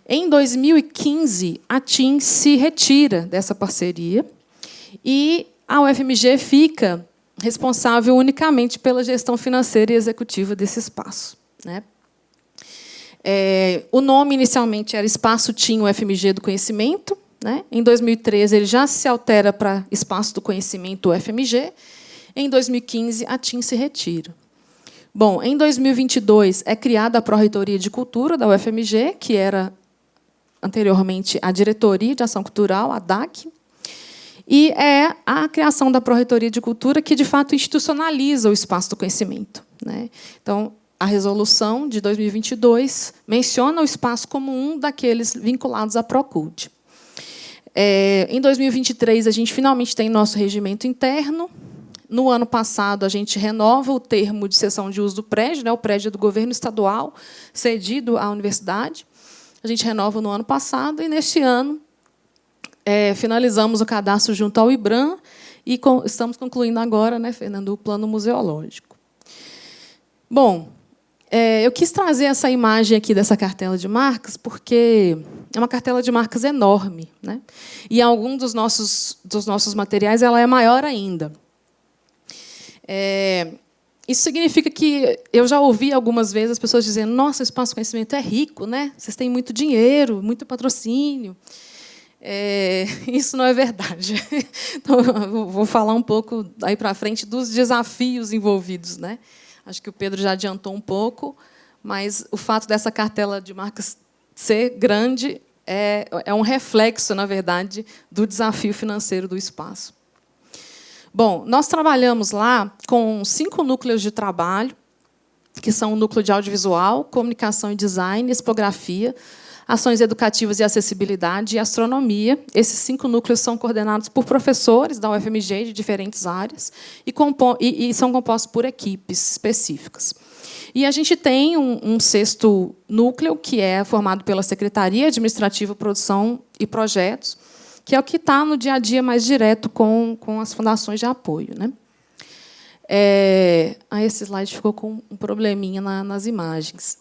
Em 2015, a TIM se retira dessa parceria e a UFMG fica responsável unicamente pela gestão financeira e executiva desse espaço. Né? O nome, inicialmente, era Espaço TIM UFMG do Conhecimento. Né? Em 2013, ele já se altera para Espaço do Conhecimento UFMG. Em 2015, a TIM se retira. Bom, em 2022, é criada a Pró-Reitoria de Cultura da UFMG, que era, anteriormente, a Diretoria de Ação Cultural, a DAC, e é a criação da Pró-Reitoria de Cultura que, de fato, institucionaliza o Espaço do Conhecimento. Né? Então, a resolução de 2022 menciona o espaço como um daqueles vinculados à Procult. Em 2023, a gente finalmente tem nosso regimento interno. No ano passado, a gente renova o termo de cessão de uso do prédio, né? O prédio é do governo estadual, cedido à universidade. A gente renova no ano passado, e, neste ano, finalizamos o cadastro junto ao IBRAM E estamos concluindo agora, né, Fernando, o plano museológico. Bom, eu quis trazer essa imagem aqui dessa cartela de marcas, porque é uma cartela de marcas enorme, né? E em algum dos nossos materiais ela é maior ainda. Isso significa que eu já ouvi algumas vezes as pessoas dizendo: nossa, o Espaço Conhecimento é rico, né? Vocês têm muito dinheiro, muito patrocínio. Isso não é verdade. Então, eu vou falar um pouco aí para frente dos desafios envolvidos, né? Acho que o Pedro já adiantou um pouco, mas o fato dessa cartela de marcas ser grande é um reflexo, na verdade, do desafio financeiro do espaço. Bom, nós trabalhamos lá com 5 núcleos de trabalho, que são o núcleo de audiovisual, comunicação e design, expografia, ações educativas e acessibilidade e astronomia. Esses 5 núcleos são coordenados por professores da UFMG de diferentes áreas e são compostos por equipes específicas. E a gente tem um 6º núcleo, que é formado pela Secretaria Administrativa, Produção e Projetos, que é o que está no dia a dia mais direto com as fundações de apoio, né? Esse slide ficou com um probleminha nas imagens.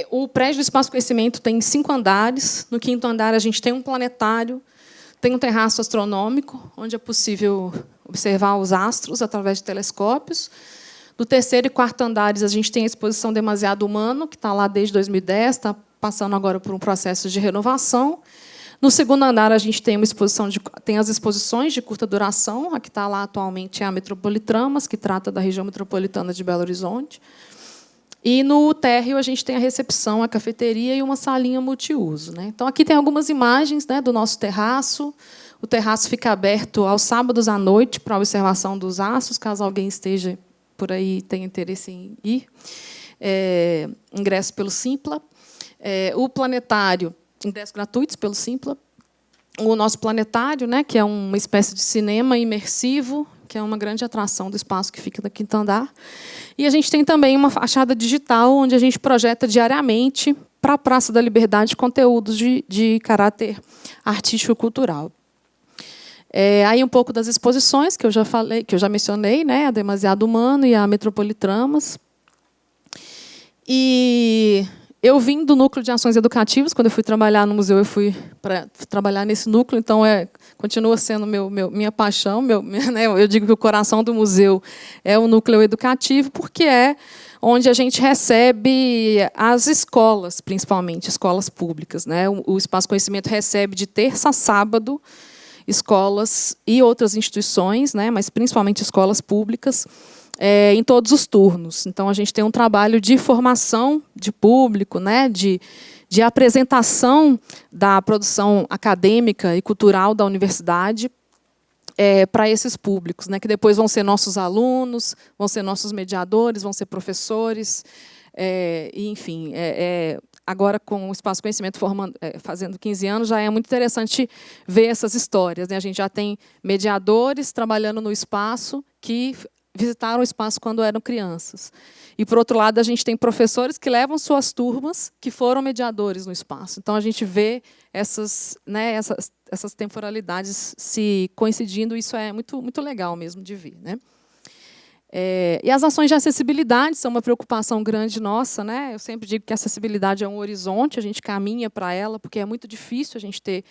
O prédio do Espaço Conhecimento tem 5 andares. No 5º andar, a gente tem um planetário, tem um terraço astronômico, onde é possível observar os astros através de telescópios. No 3º e 4º andares, a gente tem a exposição Demasiado Humano, que está lá desde 2010, está passando agora por um processo de renovação. No 2º andar, a gente tem tem as exposições de curta duração. A que está lá atualmente é a Metropolitramas, que trata da região metropolitana de Belo Horizonte. E no térreo a gente tem a recepção, a cafeteria e uma salinha multiuso, né? Então, aqui tem algumas imagens, né, do nosso terraço. O terraço fica aberto aos sábados à noite para a observação dos astros, caso alguém esteja por aí e tenha interesse em ir. Ingresso pelo Simpla. O planetário, ingressos gratuitos pelo Simpla. O nosso planetário, né, que é uma espécie de cinema imersivo, que é uma grande atração do espaço que fica no 5º andar. E a gente tem também uma fachada digital, onde a gente projeta diariamente para a Praça da Liberdade conteúdos de caráter artístico-cultural. Aí um pouco das exposições que eu já falei, que eu já mencionei, né, a Demasiado Humano e a Metropolitramas. E eu vim do núcleo de ações educativas. Quando eu fui trabalhar no museu, eu fui para trabalhar nesse núcleo. Então, continua sendo minha paixão. Né, eu digo que o coração do museu é o núcleo educativo, porque é onde a gente recebe as escolas, principalmente escolas públicas, né? O Espaço Conhecimento recebe de terça a sábado escolas e outras instituições, né, mas principalmente escolas públicas, em todos os turnos. Então, a gente tem um trabalho de formação de público, né, de apresentação da produção acadêmica e cultural da universidade para esses públicos, né, que depois vão ser nossos alunos, vão ser nossos mediadores, vão ser professores, e, enfim, agora, com o Espaço Conhecimento fazendo 15 anos, já é muito interessante ver essas histórias, né? A gente já tem mediadores trabalhando no espaço que visitaram o espaço quando eram crianças. E, por outro lado, a gente tem professores que levam suas turmas que foram mediadores no espaço. Então, a gente vê essas temporalidades se coincidindo. Isso é muito, muito legal mesmo de ver, né? E as ações de acessibilidade são uma preocupação grande nossa, né? Eu sempre digo que a acessibilidade é um horizonte, a gente caminha para ela, porque é muito difícil a gente ter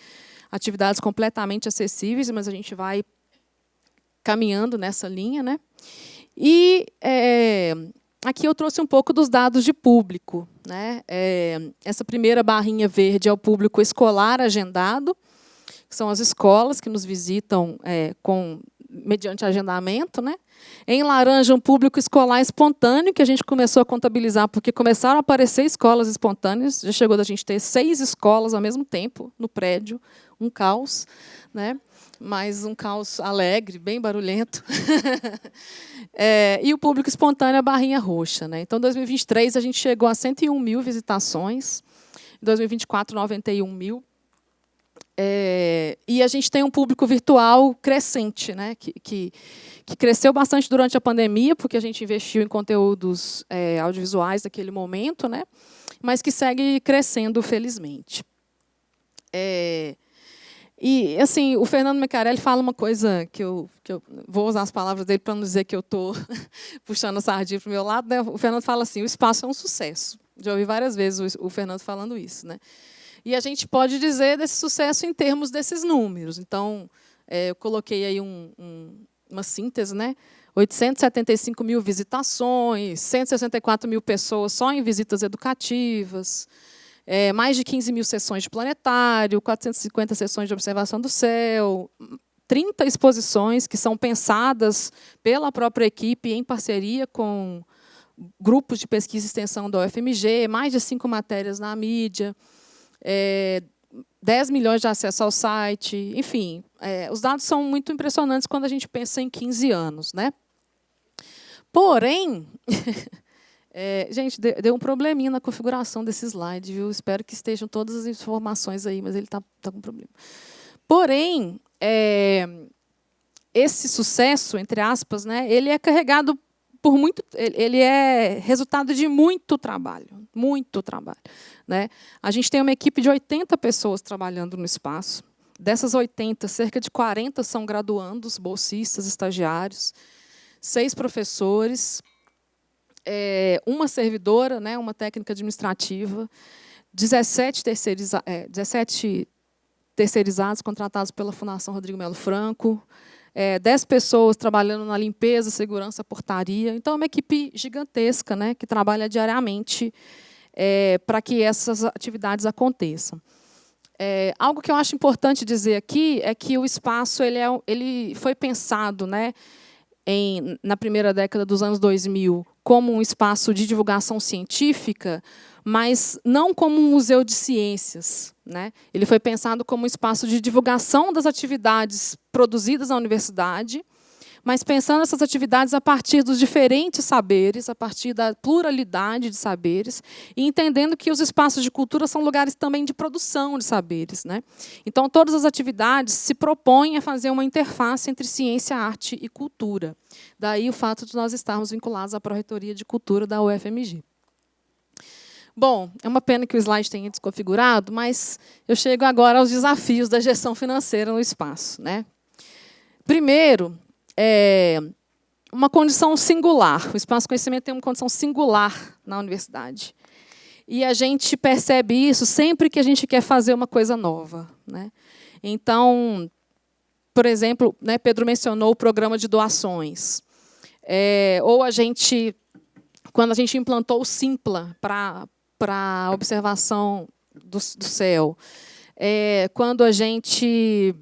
atividades completamente acessíveis, mas a gente vai caminhando nessa linha, né? E aqui eu trouxe um pouco dos dados de público, né? Essa primeira barrinha verde é o público escolar agendado, que são as escolas que nos visitam mediante agendamento, né? Em laranja, um público escolar espontâneo, que a gente começou a contabilizar, porque começaram a aparecer escolas espontâneas. Já chegou da gente ter 6 escolas ao mesmo tempo no prédio, um caos, né? Mas um caos alegre, bem barulhento. E o público espontâneo, a barrinha roxa, né? Então, em 2023, a gente chegou a 101 mil visitações, em 2024, 91 mil. E a gente tem um público virtual crescente, né, que cresceu bastante durante a pandemia, porque a gente investiu em conteúdos audiovisuais naquele momento, né, mas que segue crescendo, felizmente. E, assim, o Fernando Mecarelli fala uma coisa que eu vou usar as palavras dele para não dizer que eu estou puxando a sardinha para o meu lado, né? O Fernando fala assim, o espaço é um sucesso. Já ouvi várias vezes o Fernando falando isso, né? E a gente pode dizer desse sucesso em termos desses números. Então, eu coloquei aí uma síntese, né? 875 mil visitações, 164 mil pessoas só em visitas educativas, mais de 15 mil sessões de planetário, 450 sessões de observação do céu, 30 exposições que são pensadas pela própria equipe em parceria com grupos de pesquisa e extensão da UFMG, mais de 5 matérias na mídia, 10 milhões de acessos ao site, enfim, os dados são muito impressionantes quando a gente pensa em 15 anos, né? Porém, gente, deu um probleminha na configuração desse slide, viu? Espero que estejam todas as informações aí, mas ele está com problema. Porém, esse sucesso, entre aspas, né, ele é carregado por muito, ele é resultado de muito trabalho, né? A gente tem uma equipe de 80 pessoas trabalhando no espaço. Dessas 80, cerca de 40 são graduandos, bolsistas, estagiários, 6 professores, uma servidora, né, uma técnica administrativa, 17 terceirizados contratados pela Fundação Rodrigo Melo Franco, 10 pessoas trabalhando na limpeza, segurança, portaria. Então, é uma equipe gigantesca, né, que trabalha diariamente para que essas atividades aconteçam. Algo que eu acho importante dizer aqui é que o espaço ele foi pensado, né, na primeira década dos anos 2000 como um espaço de divulgação científica, mas não como um museu de ciências, né? Ele foi pensado como um espaço de divulgação das atividades produzidas na universidade, mas pensando essas atividades a partir dos diferentes saberes, a partir da pluralidade de saberes, e entendendo que os espaços de cultura são lugares também de produção de saberes, né? Então, todas as atividades se propõem a fazer uma interface entre ciência, arte e cultura. Daí o fato de nós estarmos vinculados à Pró-Reitoria de Cultura da UFMG. Bom, é uma pena que o slide tenha desconfigurado, mas eu chego agora aos desafios da gestão financeira no espaço, né? Primeiro, uma condição singular. O Espaço Conhecimento tem uma condição singular na universidade. E a gente percebe isso sempre que a gente quer fazer uma coisa nova, né? Então, por exemplo, né, Pedro mencionou o programa de doações. Ou quando a gente implantou o Simpla para observação do céu. Quando a gente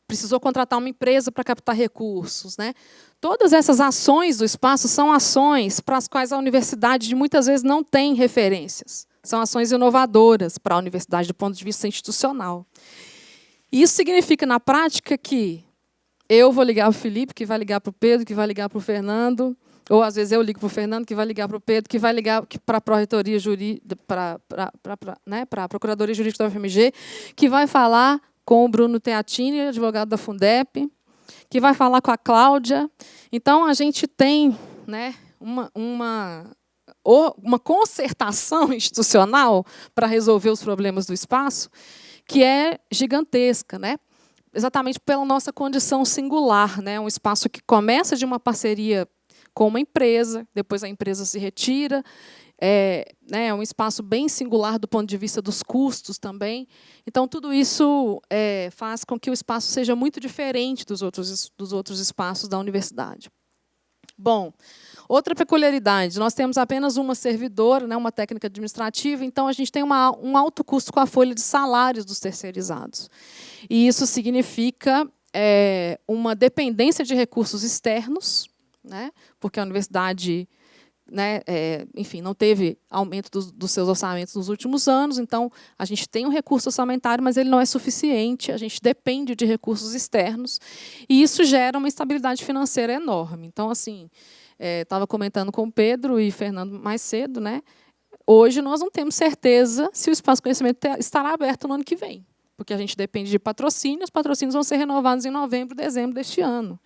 precisou contratar uma empresa para captar recursos, né? Todas essas ações do espaço são ações para as quais a universidade muitas vezes não tem referências. São ações inovadoras para a universidade do ponto de vista institucional. E isso significa, na prática, que eu vou ligar para o Felipe, que vai ligar para o Pedro, que vai ligar para o Fernando, ou, às vezes, eu ligo para o Fernando, que vai ligar para o Pedro, que vai ligar para a Pró-Reitoria Jurídica, para a Procuradoria Jurídica da UFMG, que vai falar com o Bruno Teatini, advogado da Fundep, que vai falar com a Cláudia. Então, a gente tem, né, uma concertação institucional para resolver os problemas do espaço que é gigantesca, né? Exatamente pela nossa condição singular, né? Um espaço que começa de uma parceria com uma empresa, depois a empresa se retira, é um espaço bem singular do ponto de vista dos custos também. Então, tudo isso faz com que o espaço seja muito diferente dos outros espaços da universidade. Bom, outra peculiaridade, nós temos apenas uma servidora, né, uma técnica administrativa, então a gente tem um alto custo com a folha de salários dos terceirizados. E isso significa uma dependência de recursos externos, né, porque a universidade, né, enfim, não teve aumento dos seus orçamentos nos últimos anos, então a gente tem um recurso orçamentário, mas ele não é suficiente, a gente depende de recursos externos, e isso gera uma instabilidade financeira enorme. Então, assim, estava comentando com o Pedro e Fernando mais cedo, né, hoje nós não temos certeza se o Espaço Conhecimento estará aberto no ano que vem, porque a gente depende de patrocínio, os patrocínios vão ser renovados em novembro, dezembro deste ano.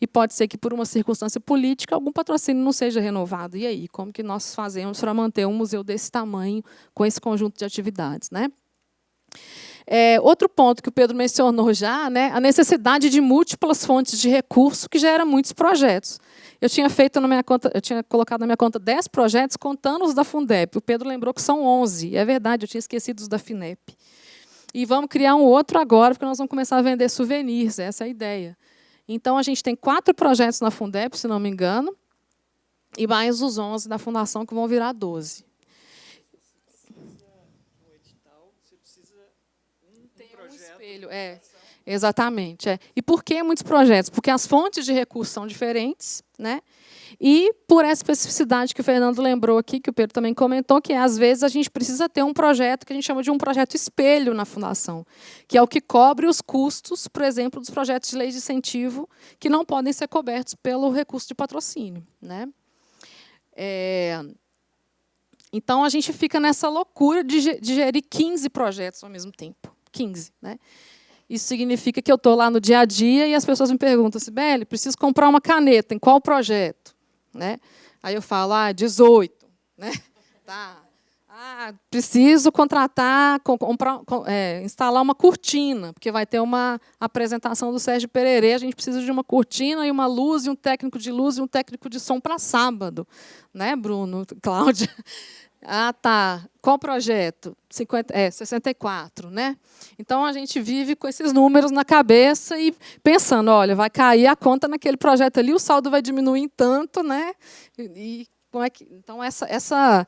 E pode ser que, por uma circunstância política, algum patrocínio não seja renovado. E aí, como que nós fazemos para manter um museu desse tamanho, com esse conjunto de atividades, né? Outro ponto que o Pedro mencionou já, né, a necessidade de múltiplas fontes de recurso que gera muitos projetos. Eu tinha feito na minha conta, eu tinha colocado na minha conta 10 projetos, contando os da Fundep. O Pedro lembrou que são 11. E é verdade, eu tinha esquecido os da Finep. E vamos criar um outro agora, porque nós vamos começar a vender souvenirs, essa é a ideia. Então, a gente tem 4 projetos na Fundep, se não me engano, e mais os 11 da Fundação, que vão virar 12. Espelho, exatamente. E por que muitos projetos? Porque as fontes de recursos são diferentes, né? E por essa especificidade que o Fernando lembrou aqui, que o Pedro também comentou, que às vezes a gente precisa ter um projeto que a gente chama de um projeto espelho na fundação, que é o que cobre os custos, por exemplo, dos projetos de lei de incentivo, que não podem ser cobertos pelo recurso de patrocínio, né? Então, a gente fica nessa loucura de gerir 15 projetos ao mesmo tempo. 15, né? Isso significa que eu estou lá no dia a dia e as pessoas me perguntam, Sibeli, preciso comprar uma caneta, em qual projeto? Né? Aí eu falo, 18. Né? Tá. Preciso contratar, instalar uma cortina, porque vai ter uma apresentação do Sérgio Pererê, a gente precisa de uma cortina e uma luz, e um técnico de luz e um técnico de som para sábado. Né, Bruno, Cláudia? Tá. Qual projeto? 64, né? Então, a gente vive com esses números na cabeça e pensando, olha, vai cair a conta naquele projeto ali, o saldo vai diminuir em tanto, né? E como é que... Então, essa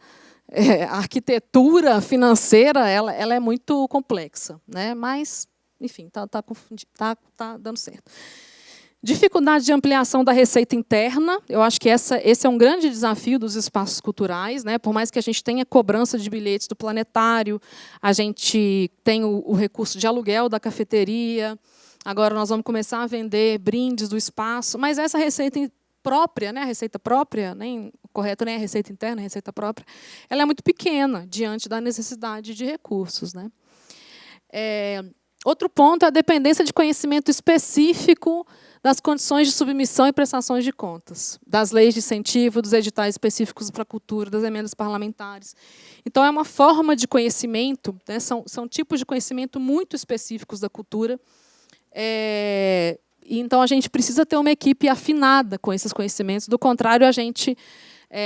arquitetura financeira, ela é muito complexa, né? Mas, enfim, tá dando certo. Dificuldade de ampliação da receita interna. Eu acho que esse é um grande desafio dos espaços culturais, né? Por mais que a gente tenha cobrança de bilhetes do planetário, a gente tem o recurso de aluguel da cafeteria, agora nós vamos começar a vender brindes do espaço, mas essa receita própria, né? A receita própria, nem o correto nem a receita interna, a receita própria, ela é muito pequena diante da necessidade de recursos, né? Outro ponto é a dependência de conhecimento específico das condições de submissão e prestações de contas, das leis de incentivo, dos editais específicos para a cultura, das emendas parlamentares. Então, é uma forma de conhecimento, né, são tipos de conhecimento muito específicos da cultura. Então, a gente precisa ter uma equipe afinada com esses conhecimentos, do contrário, a gente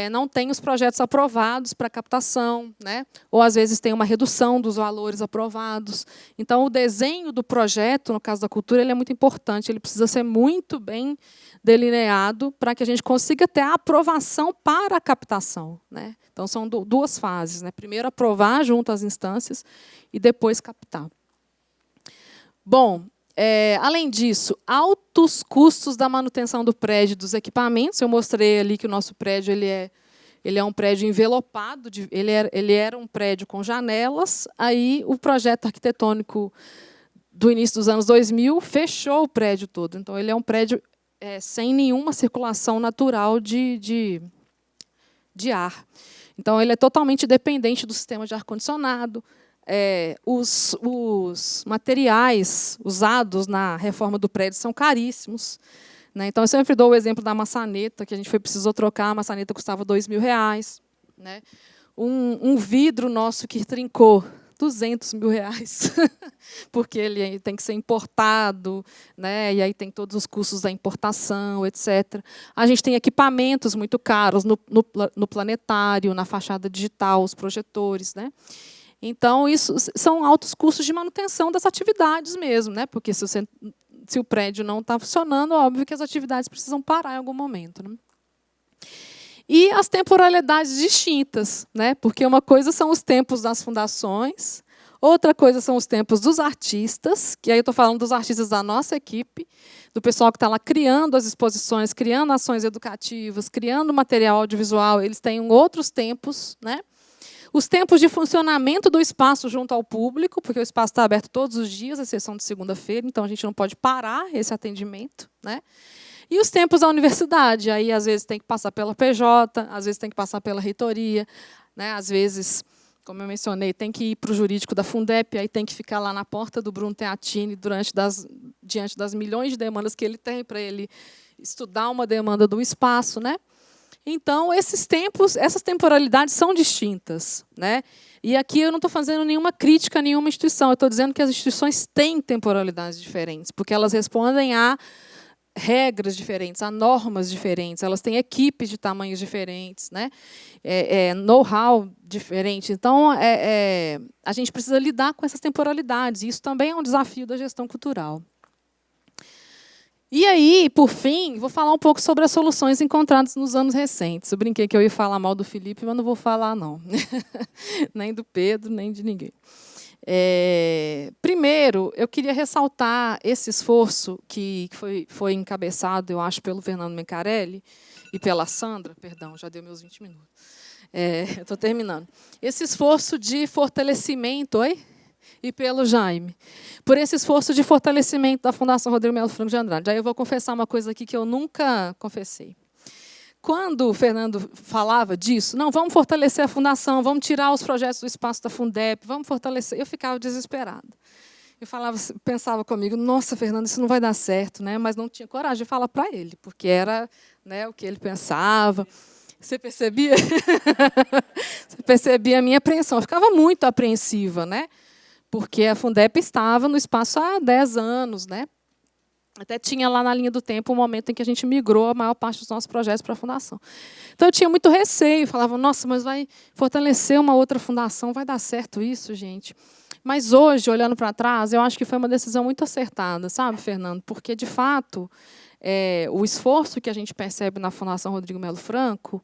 não tem os projetos aprovados para captação, né? Ou, às vezes, tem uma redução dos valores aprovados. Então, o desenho do projeto, no caso da cultura, ele é muito importante, ele precisa ser muito bem delineado para que a gente consiga ter a aprovação para a captação, né? Então, são duas fases, né? Primeiro, aprovar junto às instâncias e depois captar. Bom, além disso, altos custos da manutenção do prédio, dos equipamentos. Eu mostrei ali que o nosso prédio ele é um prédio envelopado, ele era um prédio com janelas, aí o projeto arquitetônico do início dos anos 2000 fechou o prédio todo. Então, ele é um prédio sem nenhuma circulação natural de ar. Então, ele é totalmente dependente do sistema de ar-condicionado. Os materiais usados na reforma do prédio são caríssimos, né? Então, eu sempre dou o exemplo da maçaneta, que a gente precisou trocar, a maçaneta custava R$2.000. Né? Um vidro nosso que trincou, R$200.000, porque ele tem que ser importado, né? E aí tem todos os custos da importação, etc. A gente tem equipamentos muito caros no planetário, na fachada digital, os projetores, né? Então, isso são altos custos de manutenção das atividades mesmo, né? Porque se o prédio não está funcionando, é óbvio que as atividades precisam parar em algum momento. Né? E as temporalidades distintas, né? Porque uma coisa são os tempos das fundações, outra coisa são os tempos dos artistas, que aí eu estou falando dos artistas da nossa equipe, do pessoal que está lá criando as exposições, criando ações educativas, criando material audiovisual, eles têm outros tempos, né? Os tempos de funcionamento do espaço junto ao público, porque o espaço está aberto todos os dias, à exceção de segunda-feira, então a gente não pode parar esse atendimento. Né? E os tempos da universidade, aí às vezes tem que passar pela PJ, às vezes tem que passar pela reitoria, né? Às vezes, como eu mencionei, tem que ir para o jurídico da Fundep, aí tem que ficar lá na porta do Bruno Teatini diante das milhões de demandas que ele tem para ele estudar uma demanda do espaço. Né? Então, esses tempos, essas temporalidades são distintas, né? E aqui eu não estou fazendo nenhuma crítica a nenhuma instituição, eu estou dizendo que as instituições têm temporalidades diferentes, porque elas respondem a regras diferentes, a normas diferentes, elas têm equipes de tamanhos diferentes, né? Know-how diferente. Então, a gente precisa lidar com essas temporalidades, e isso também é um desafio da gestão cultural. E aí, por fim, vou falar um pouco sobre as soluções encontradas nos anos recentes. Eu brinquei que eu ia falar mal do Felipe, mas não vou falar, não. Nem do Pedro, nem de ninguém. Primeiro, eu queria ressaltar esse esforço que foi encabeçado, eu acho, pelo Fernando Mencarelli e pela Sandra. Perdão, já deu meus 20 minutos. Estou terminando. Esse esforço de fortalecimento... Oi? E pelo Jaime, por esse esforço de fortalecimento da Fundação Rodrigo Melo Franco de Andrade. Aí eu vou confessar uma coisa aqui que eu nunca confessei. Quando o Fernando falava disso, não, vamos fortalecer a fundação, vamos tirar os projetos do espaço da Fundep, vamos fortalecer, eu ficava desesperada. Eu pensava comigo, nossa, Fernando, isso não vai dar certo, né? Mas não tinha coragem de falar para ele, porque era, né, o que ele pensava. Você percebia? Você percebia a minha apreensão. Eu ficava muito apreensiva, né? Porque a Fundep estava no espaço há 10 anos, né? Até tinha lá na linha do tempo um momento em que a gente migrou a maior parte dos nossos projetos para a fundação. Então, eu tinha muito receio, falava, nossa, mas vai fortalecer uma outra fundação, vai dar certo isso, gente? Mas hoje, olhando para trás, eu acho que foi uma decisão muito acertada, sabe, Fernando? Porque, de fato, o esforço que a gente percebe na Fundação Rodrigo Melo Franco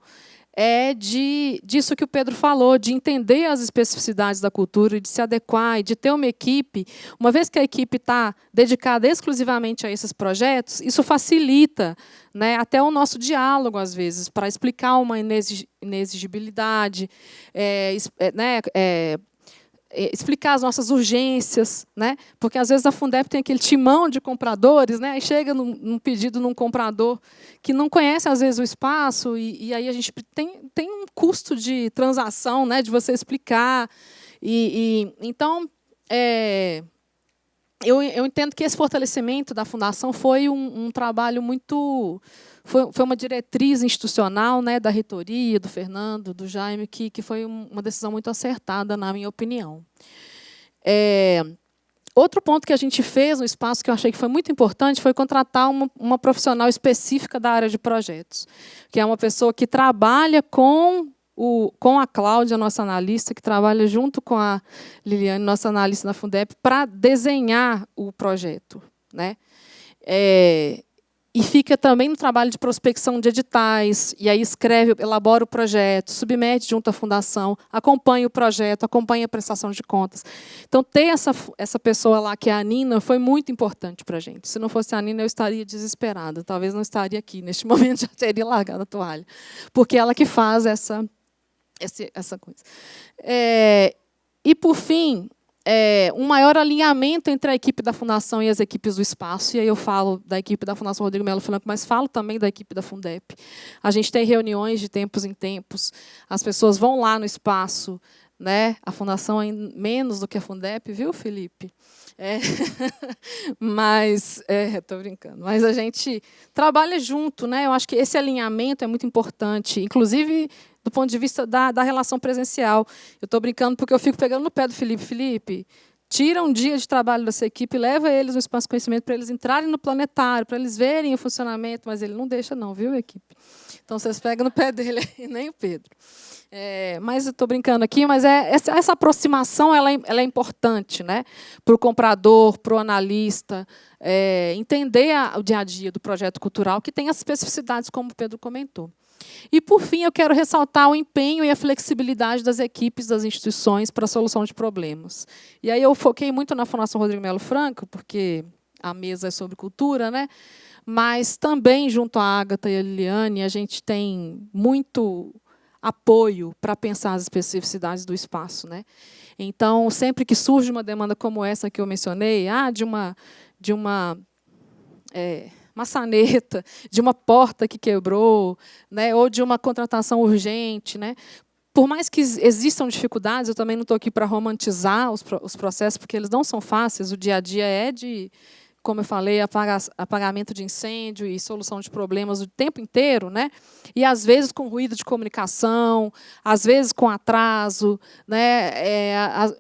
é disso que o Pedro falou, de entender as especificidades da cultura, de se adequar e de ter uma equipe. Uma vez que a equipe está dedicada exclusivamente a esses projetos, isso facilita, né, até o nosso diálogo, às vezes, para explicar uma inexigibilidade, explicar as nossas urgências, né? Porque às vezes a Fundep tem aquele timão de compradores, né? Aí chega num pedido num comprador que não conhece às vezes o espaço e aí a gente tem um custo de transação, né? De você explicar então eu entendo que esse fortalecimento da fundação foi um trabalho muito foi uma diretriz institucional, né, da reitoria, do Fernando, do Jaime, que foi uma decisão muito acertada, na minha opinião. Outro ponto que a gente fez no espaço, que eu achei que foi muito importante, foi contratar uma profissional específica da área de projetos, que é uma pessoa que trabalha com a Cláudia, nossa analista, que trabalha junto com a Liliane, nossa analista na Fundep, para desenhar o projeto, né? E fica também no trabalho de prospecção de editais, e aí elabora o projeto, submete junto à fundação, acompanha o projeto, acompanha a prestação de contas. Então, ter essa pessoa lá, que é a Nina, foi muito importante para a gente. Se não fosse a Nina, eu estaria desesperada. Talvez não estaria aqui. Neste momento, já teria largado a toalha. Porque ela que faz essa coisa. E, por fim, um maior alinhamento entre a equipe da Fundação e as equipes do espaço. E aí eu falo da equipe da Fundação Rodrigo Melo Franco, mas falo também da equipe da Fundep. A gente tem reuniões de tempos em tempos, as pessoas vão lá no espaço, né? A Fundação é menos do que a Fundep, viu, Felipe? Mas, estou brincando, mas a gente trabalha junto, né? Eu acho que esse alinhamento é muito importante, inclusive do ponto de vista da relação presencial. Eu estou brincando porque eu fico pegando no pé do Felipe. Felipe, tira um dia de trabalho dessa equipe e leva eles no Espaço Conhecimento para eles entrarem no planetário, para eles verem o funcionamento, mas ele não deixa não, viu, equipe? Então, vocês pegam no pé dele, nem o Pedro. Mas eu estou brincando aqui, mas essa aproximação ela é importante, né? Para o comprador, para o analista, entender o dia a dia do projeto cultural, que tem as especificidades, como o Pedro comentou. E, por fim, eu quero ressaltar o empenho e a flexibilidade das equipes das instituições para a solução de problemas. E aí eu foquei muito na Fundação Rodrigo Melo Franco, porque a mesa é sobre cultura, né? Mas também, junto à Ágata e à Liliane, a gente tem muito apoio para pensar as especificidades do espaço, né? Então, sempre que surge uma demanda como essa que eu mencionei, de uma maçaneta, de uma porta que quebrou, né, ou de uma contratação urgente, né? Por mais que existam dificuldades, eu também não estou aqui para romantizar os processos, porque eles não são fáceis, o dia a dia é de como eu falei, apagamento de incêndio e solução de problemas o tempo inteiro, né? E às vezes com ruído de comunicação, às vezes com atraso, né?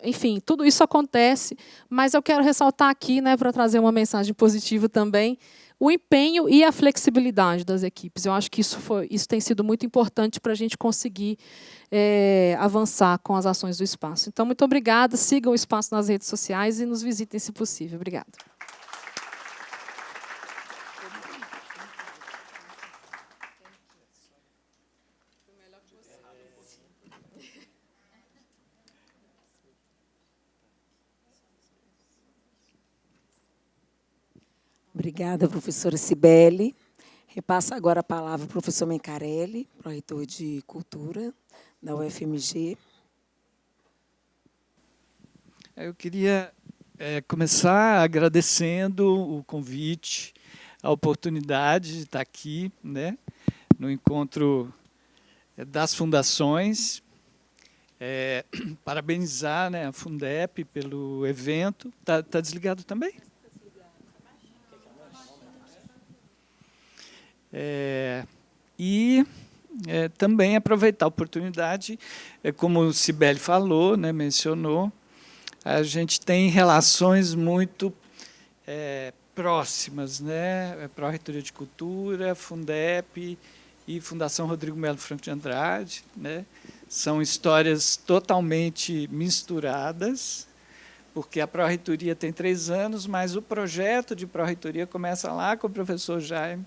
Enfim, tudo isso acontece, mas eu quero ressaltar aqui, né, para trazer uma mensagem positiva também, o empenho e a flexibilidade das equipes. Eu acho que isso tem sido muito importante para a gente conseguir avançar com as ações do espaço. Então, muito obrigada. Sigam o espaço nas redes sociais e nos visitem, se possível. Obrigada. Obrigada, professora Cibele. Repasso agora a palavra ao professor Mencarelli, pró-reitor de Cultura da UFMG. Eu queria começar agradecendo o convite, a oportunidade de estar aqui, né, no encontro das fundações. Parabenizar, né, a Fundep pelo evento. Tá desligado também? Também aproveitar a oportunidade, como o Cibele falou, né, mencionou, a gente tem relações muito próximas, né? Pró-Reitoria de Cultura, Fundep e Fundação Rodrigo Melo Franco de Andrade, né? São histórias totalmente misturadas, porque a Pró-Reitoria tem 3 anos, mas o projeto de Pró-Reitoria começa lá com o professor Jaime,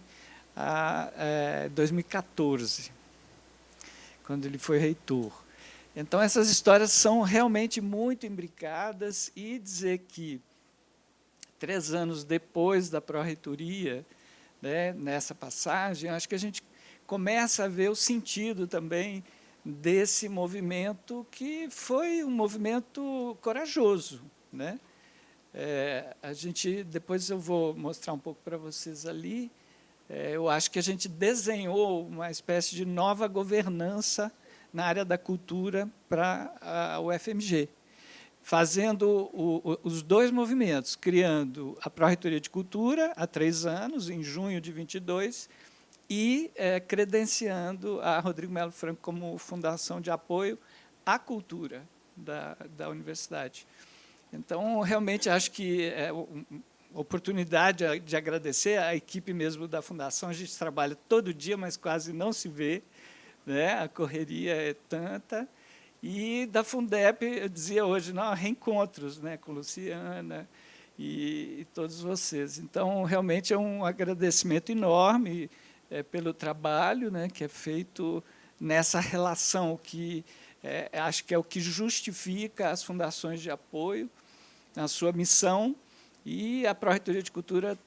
em 2014, quando ele foi reitor. Então, essas histórias são realmente muito imbricadas, e dizer que 3 anos depois da Pró-Reitoria, né, nessa passagem, acho que a gente começa a ver o sentido também desse movimento, que foi um movimento corajoso, né? Depois eu vou mostrar um pouco para vocês ali. Eu acho que a gente desenhou uma espécie de nova governança na área da cultura para a UFMG, fazendo os 2 movimentos, criando a Pró-Reitoria de Cultura há 3 anos, em junho de 22, e credenciando a Rodrigo Melo Franco como fundação de apoio à cultura da universidade. Então, realmente, acho que oportunidade de agradecer à equipe mesmo da Fundação. A gente trabalha todo dia, mas quase não se vê, né? A correria é tanta. E da Fundep, eu dizia hoje, não, reencontros, né, com Luciana e todos vocês. Então, realmente é um agradecimento enorme pelo trabalho, né, que é feito nessa relação, que acho que é o que justifica as fundações de apoio, na sua missão. E a Pró-Reitoria de Cultura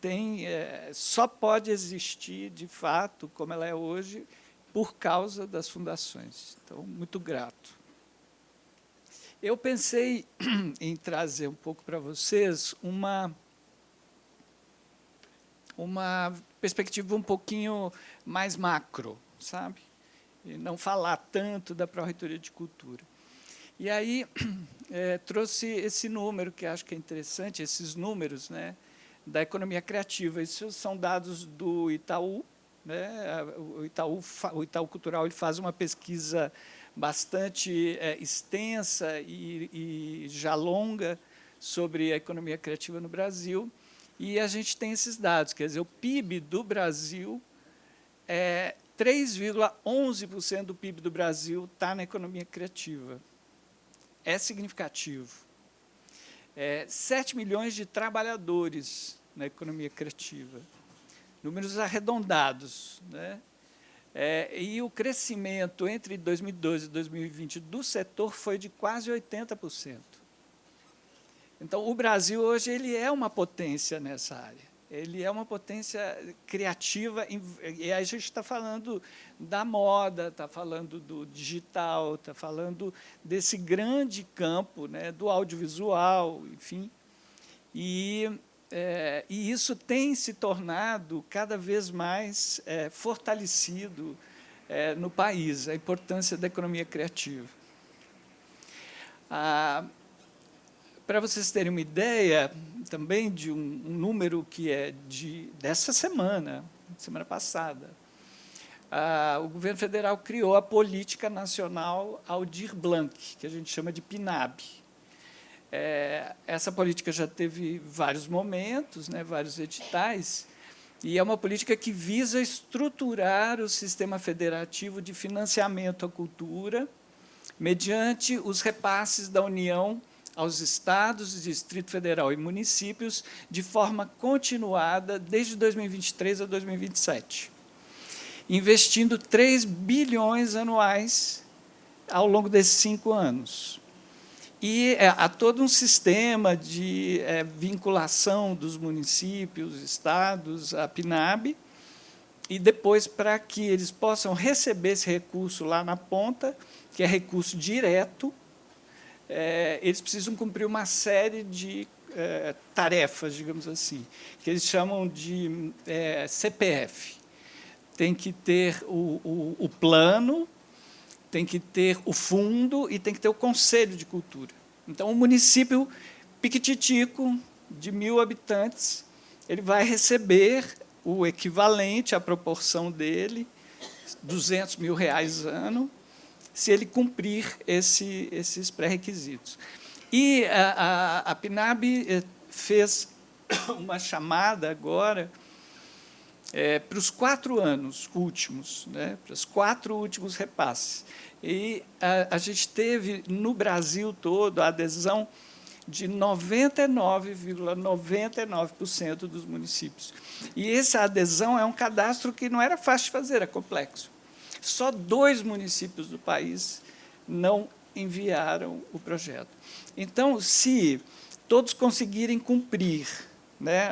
só pode existir, de fato, como ela é hoje, por causa das fundações. Então, muito grato. Eu pensei em trazer um pouco para vocês uma perspectiva um pouquinho mais macro, sabe? E não falar tanto da Pró-Reitoria de Cultura. E aí, trouxe esse número, que acho que é interessante, esses números, né, da economia criativa. Isso são dados do Itaú, né? O Itaú Cultural ele faz uma pesquisa bastante extensa e já longa sobre a economia criativa no Brasil, e a gente tem esses dados, quer dizer, o PIB do Brasil, 3,11% do PIB do Brasil está na economia criativa. É significativo. 7 milhões de trabalhadores na economia criativa. Números arredondados, né? E o crescimento entre 2012 e 2020 do setor foi de quase 80%. Então, o Brasil hoje ele é uma potência nessa área. Ele é uma potência criativa, e aí a gente está falando da moda, está falando do digital, está falando desse grande campo, né, do audiovisual, enfim. E isso tem se tornado cada vez mais fortalecido no país, a importância da economia criativa. Para vocês terem uma ideia, também de um número que é dessa semana passada, o governo federal criou a Política Nacional Aldir Blanc, que a gente chama de PNAB. Essa política já teve vários momentos, né, vários editais, e é uma política que visa estruturar o sistema federativo de financiamento à cultura, mediante os repasses da União aos estados, Distrito Federal e municípios, de forma continuada desde 2023 a 2027, investindo 3 bilhões anuais ao longo desses 5 anos. E há todo um sistema de vinculação dos municípios, estados, à PNAB, e depois, para que eles possam receber esse recurso lá na ponta, que é recurso direto, eles precisam cumprir uma série de tarefas, digamos assim, que eles chamam de CPF. Tem que ter o plano, tem que ter o fundo e tem que ter o Conselho de Cultura. Então, o município piquititico, de 1.000 habitantes, ele vai receber o equivalente à proporção dele, R$200 mil ano, se ele cumprir esses pré-requisitos. E a PNAB fez uma chamada agora para os 4 anos últimos, né, para os 4 últimos repasses. E a gente teve, no Brasil todo, a adesão de 99,99% dos municípios. E essa adesão é um cadastro que não era fácil de fazer, era complexo. Só 2 municípios do país não enviaram o projeto. Então, se todos conseguirem cumprir, né,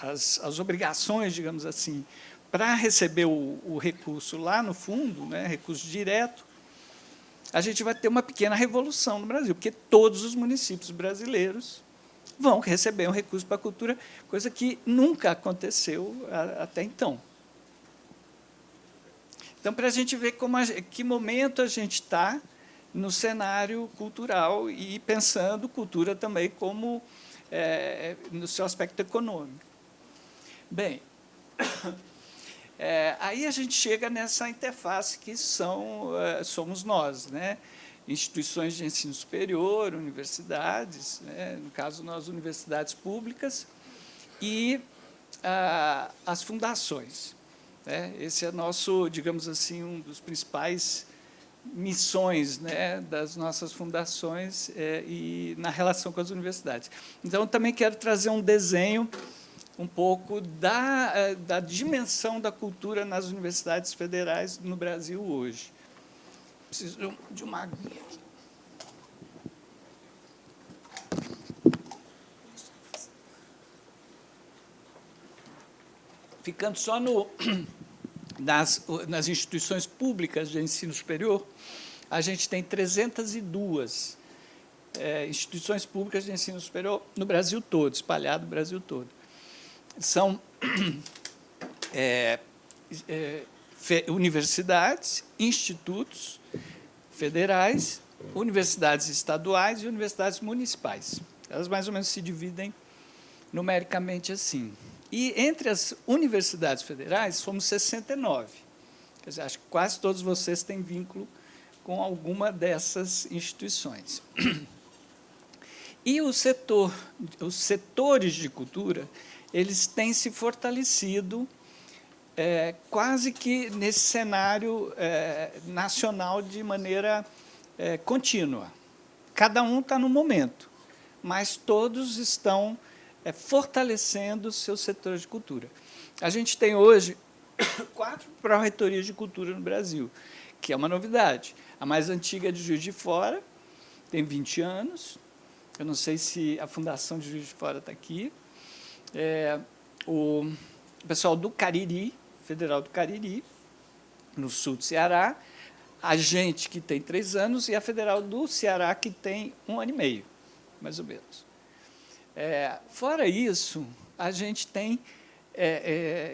as obrigações, digamos assim, para receber o recurso lá no fundo, né, recurso direto, a gente vai ter uma pequena revolução no Brasil, porque todos os municípios brasileiros vão receber um recurso para a cultura, coisa que nunca aconteceu até então. Então, para a gente ver que momento a gente está no cenário cultural e pensando cultura também como no seu aspecto econômico. Bem, aí a gente chega nessa interface que somos nós, né? Instituições de ensino superior, universidades, né? No caso, nós, universidades públicas, e as fundações. Esse é nosso, digamos assim, um dos principais missões, né, das nossas fundações e na relação com as universidades. Então, também quero trazer um desenho um pouco da dimensão da cultura nas universidades federais no Brasil hoje. Preciso de uma aguinha aqui. Ficando só nas instituições públicas de ensino superior, a gente tem 302 instituições públicas de ensino superior no Brasil todo, espalhado no Brasil todo. São universidades, institutos federais, universidades estaduais e universidades municipais. Elas mais ou menos se dividem numericamente assim. E entre as universidades federais, somos 69. Quer dizer, acho que quase todos vocês têm vínculo com alguma dessas instituições. E os setores de cultura, eles têm se fortalecido quase que nesse cenário nacional de maneira contínua. Cada um está no momento, mas todos estão fortalecendo os seus setores de cultura. A gente tem hoje 4 pró-reitorias de cultura no Brasil, que é uma novidade. A mais antiga é de Juiz de Fora, tem 20 anos. Eu não sei se a Fundação de Juiz de Fora está aqui. O pessoal do Cariri, Federal do Cariri, no sul do Ceará, a gente que tem 3 anos, e a Federal do Ceará, que tem 1 ano e meio, mais ou menos. Fora isso, a gente tem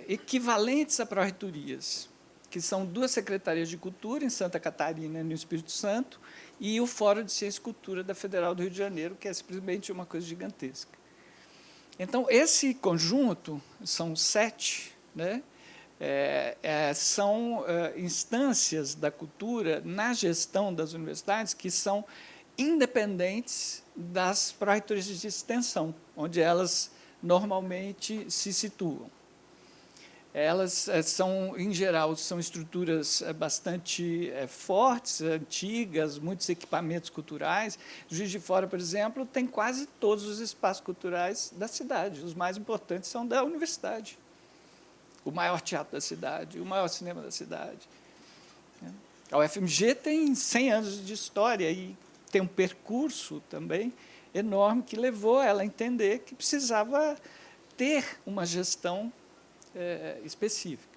equivalentes a pró-reitorias, que são 2 secretarias de cultura, em Santa Catarina e no Espírito Santo, e o Fórum de Ciência e Cultura da Federal do Rio de Janeiro, que é simplesmente uma coisa gigantesca. Então, esse conjunto, são 7, né? São instâncias da cultura na gestão das universidades que são independentes das pró-reitorias de extensão, onde elas normalmente se situam. Elas são, em geral, são estruturas bastante fortes, antigas, muitos equipamentos culturais. Juiz de Fora, por exemplo, tem quase todos os espaços culturais da cidade. Os mais importantes são da universidade. O maior teatro da cidade, o maior cinema da cidade. A UFMG tem 100 anos de história e tem um percurso também enorme que levou ela a entender que precisava ter uma gestão específica.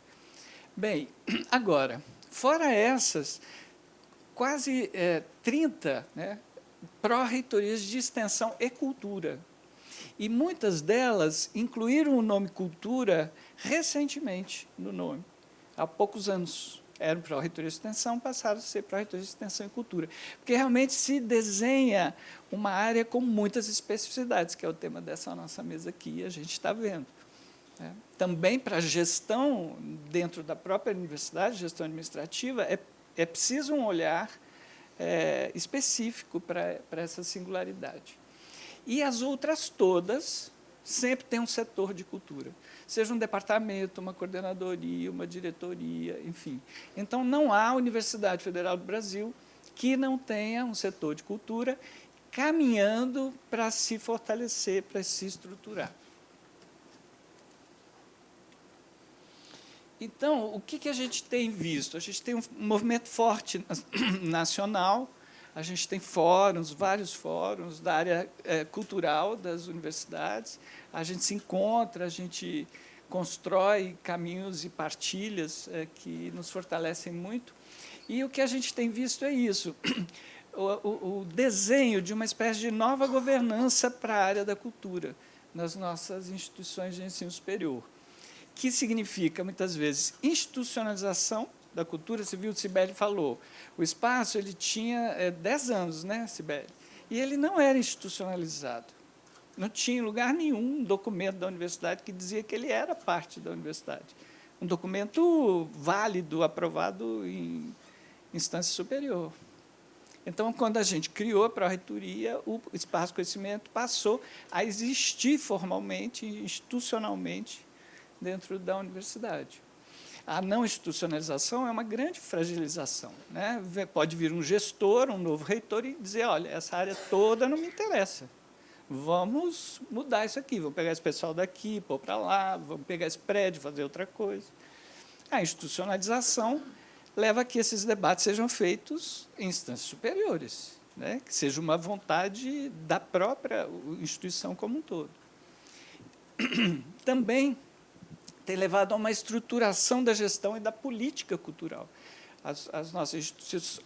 Bem, agora, fora essas, quase 30, né, pró-reitorias de extensão e cultura. E muitas delas incluíram o nome cultura recentemente no nome, há poucos anos. Eram pró-reitorias de extensão, passaram a ser pró-reitorias de extensão e cultura. Porque realmente se desenha uma área com muitas especificidades, que é o tema dessa nossa mesa aqui, e a gente está vendo. Também para a gestão dentro da própria universidade, gestão administrativa, é preciso um olhar específico para essa singularidade. E as outras todas sempre têm um setor de cultura, seja um departamento, uma coordenadoria, uma diretoria, enfim. Então, não há Universidade Federal do Brasil que não tenha um setor de cultura caminhando para se fortalecer, para se estruturar. Então, o que a gente tem visto? A gente tem um movimento forte nacional, a gente tem fóruns, vários fóruns da área cultural das universidades, a gente se encontra, a gente constrói caminhos e partilhas que nos fortalecem muito. E o que a gente tem visto é isso, o desenho de uma espécie de nova governança para a área da cultura nas nossas instituições de ensino superior, que significa, muitas vezes, institucionalização da cultura. Você viu, Cibele falou, o espaço ele tinha 10 anos, né, Cibele? E ele não era institucionalizado. Não tinha em lugar nenhum um documento da universidade que dizia que ele era parte da universidade. Um documento válido, aprovado em instância superior. Então, quando a gente criou a pró-reitoria, o Espaço Conhecimento passou a existir formalmente, institucionalmente, dentro da universidade. A não institucionalização é uma grande fragilização, né? Pode vir um gestor, um novo reitor, e dizer, olha, essa área toda não me interessa. Vamos mudar isso aqui, vamos pegar esse pessoal daqui, pôr para lá, vamos pegar esse prédio, fazer outra coisa. A institucionalização leva a que esses debates sejam feitos em instâncias superiores, né? Que seja uma vontade da própria instituição como um todo. Também tem levado a uma estruturação da gestão e da política cultural. As nossas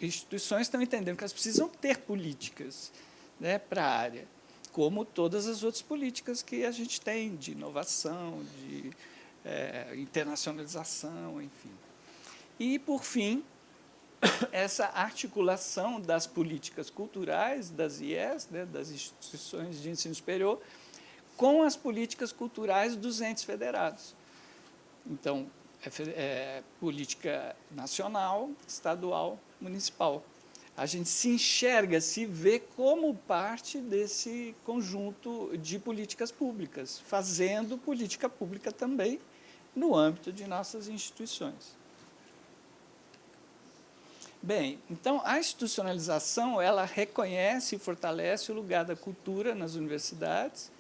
instituições estão entendendo que elas precisam ter políticas, né, para a área, como todas as outras políticas que a gente tem, de inovação, de internacionalização, enfim. E, por fim, essa articulação das políticas culturais, das IES, né, das instituições de ensino superior, com as políticas culturais dos entes federados. Então, política nacional, estadual, municipal. A gente se enxerga, se vê como parte desse conjunto de políticas públicas, fazendo política pública também no âmbito de nossas instituições. Bem, então, a institucionalização, ela reconhece e fortalece o lugar da cultura nas universidades,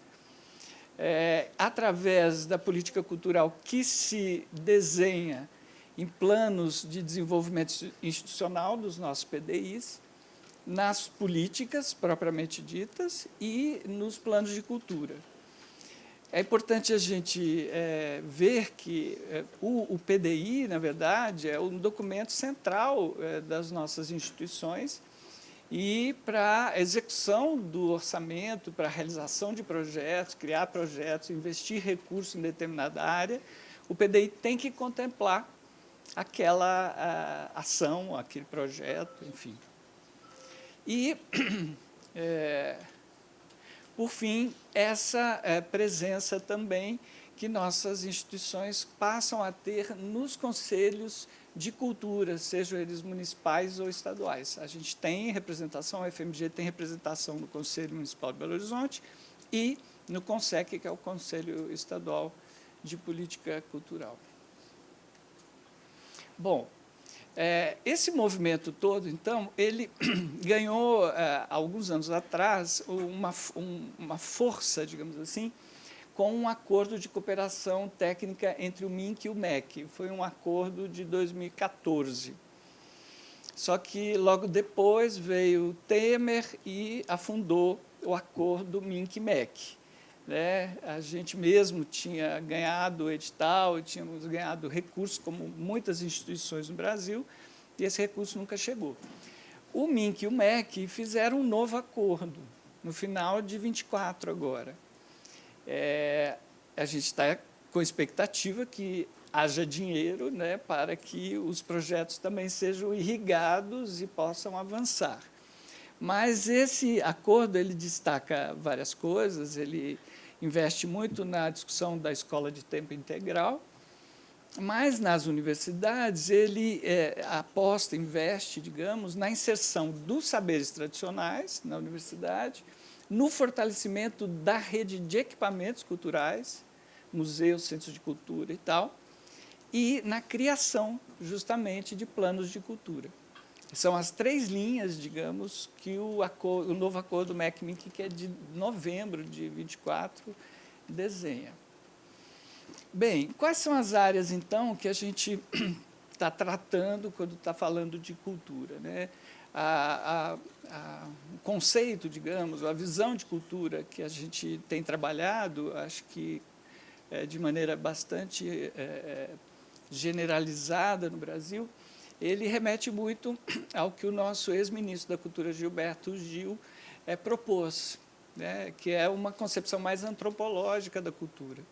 através da política cultural que se desenha em planos de desenvolvimento institucional dos nossos PDIs, nas políticas propriamente ditas e nos planos de cultura. É importante a gente ver que o PDI, na verdade, é um documento central das nossas instituições, e para a execução do orçamento, para a realização de projetos, criar projetos, investir recursos em determinada área, o PDI tem que contemplar aquela ação, aquele projeto, enfim. E, por fim, essa presença também que nossas instituições passam a ter nos conselhos de cultura, sejam eles municipais ou estaduais. A gente tem representação, a FMG tem representação no Conselho Municipal de Belo Horizonte e no CONSEC, que é o Conselho Estadual de Política Cultural. Bom, esse movimento todo, então, ele ganhou, alguns anos atrás, uma força, digamos assim, com um acordo de cooperação técnica entre o MINC e o MEC. Foi um acordo de 2014. Só que, logo depois, veio Temer e afundou o acordo MINC-MEC. Né? A gente mesmo tinha ganhado o edital, tínhamos ganhado recursos, como muitas instituições no Brasil, e esse recurso nunca chegou. O MINC e o MEC fizeram um novo acordo, no final de 24 agora. A gente está com expectativa que haja dinheiro, né, para que os projetos também sejam irrigados e possam avançar. Mas esse acordo ele destaca várias coisas, ele investe muito na discussão da escola de tempo integral, mas nas universidades ele aposta, investe, digamos, na inserção dos saberes tradicionais na universidade, no fortalecimento da rede de equipamentos culturais, museus, centros de cultura e tal, e na criação, justamente, de planos de cultura. São as 3 linhas, digamos, que o novo acordo MEC-MINC, que é de novembro de 24, desenha. Bem, quais são as áreas, então, que a gente está tratando quando está falando de cultura, né? O conceito, digamos, a visão de cultura que a gente tem trabalhado, acho que de maneira bastante generalizada no Brasil, ele remete muito ao que o nosso ex-ministro da Cultura, Gilberto Gil, propôs, né, que é uma concepção mais antropológica da cultura.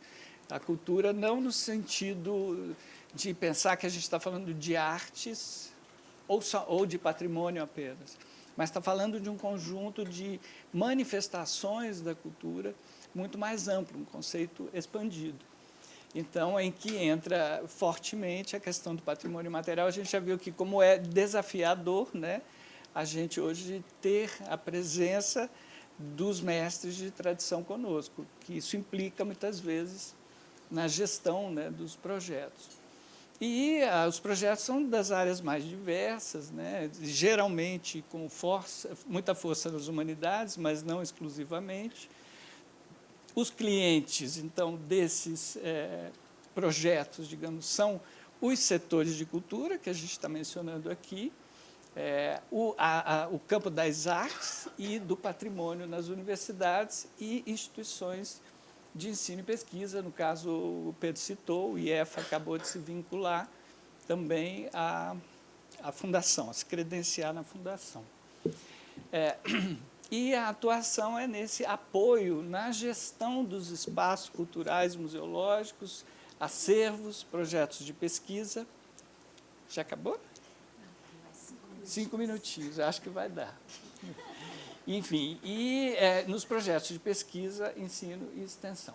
A cultura não no sentido de pensar que a gente está falando de artes ou de patrimônio apenas, mas está falando de um conjunto de manifestações da cultura muito mais amplo, um conceito expandido. Então, em que entra fortemente a questão do patrimônio material. A gente já viu que, como é desafiador, né, a gente hoje ter a presença dos mestres de tradição conosco, que isso implica, muitas vezes, na gestão, né, dos projetos. E os projetos são das áreas mais diversas, né, geralmente com muita força nas humanidades, mas não exclusivamente. Os clientes, então, desses projetos, digamos, são os setores de cultura, que a gente está mencionando aqui, o campo das artes e do patrimônio nas universidades e instituições de ensino e pesquisa. No caso, o Pedro citou, o IEF acabou de se vincular também à fundação, a se credenciar na fundação. E a atuação é nesse apoio na gestão dos espaços culturais, museológicos, acervos, projetos de pesquisa. Já acabou? 5 minutinhos, acho que vai dar. Enfim, e nos projetos de pesquisa, ensino e extensão.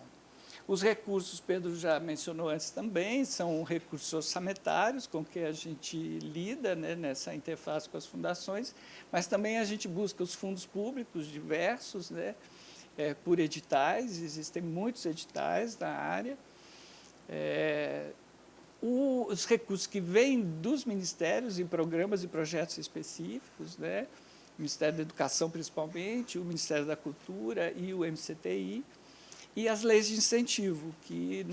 Os recursos, Pedro já mencionou antes também, são recursos orçamentários com que a gente lida, né, nessa interface com as fundações, mas também a gente busca os fundos públicos diversos, né, por editais, existem muitos editais na área. Os recursos que vêm dos ministérios em programas e projetos específicos, né, o Ministério da Educação, principalmente, o Ministério da Cultura e o MCTI, e as leis de incentivo, que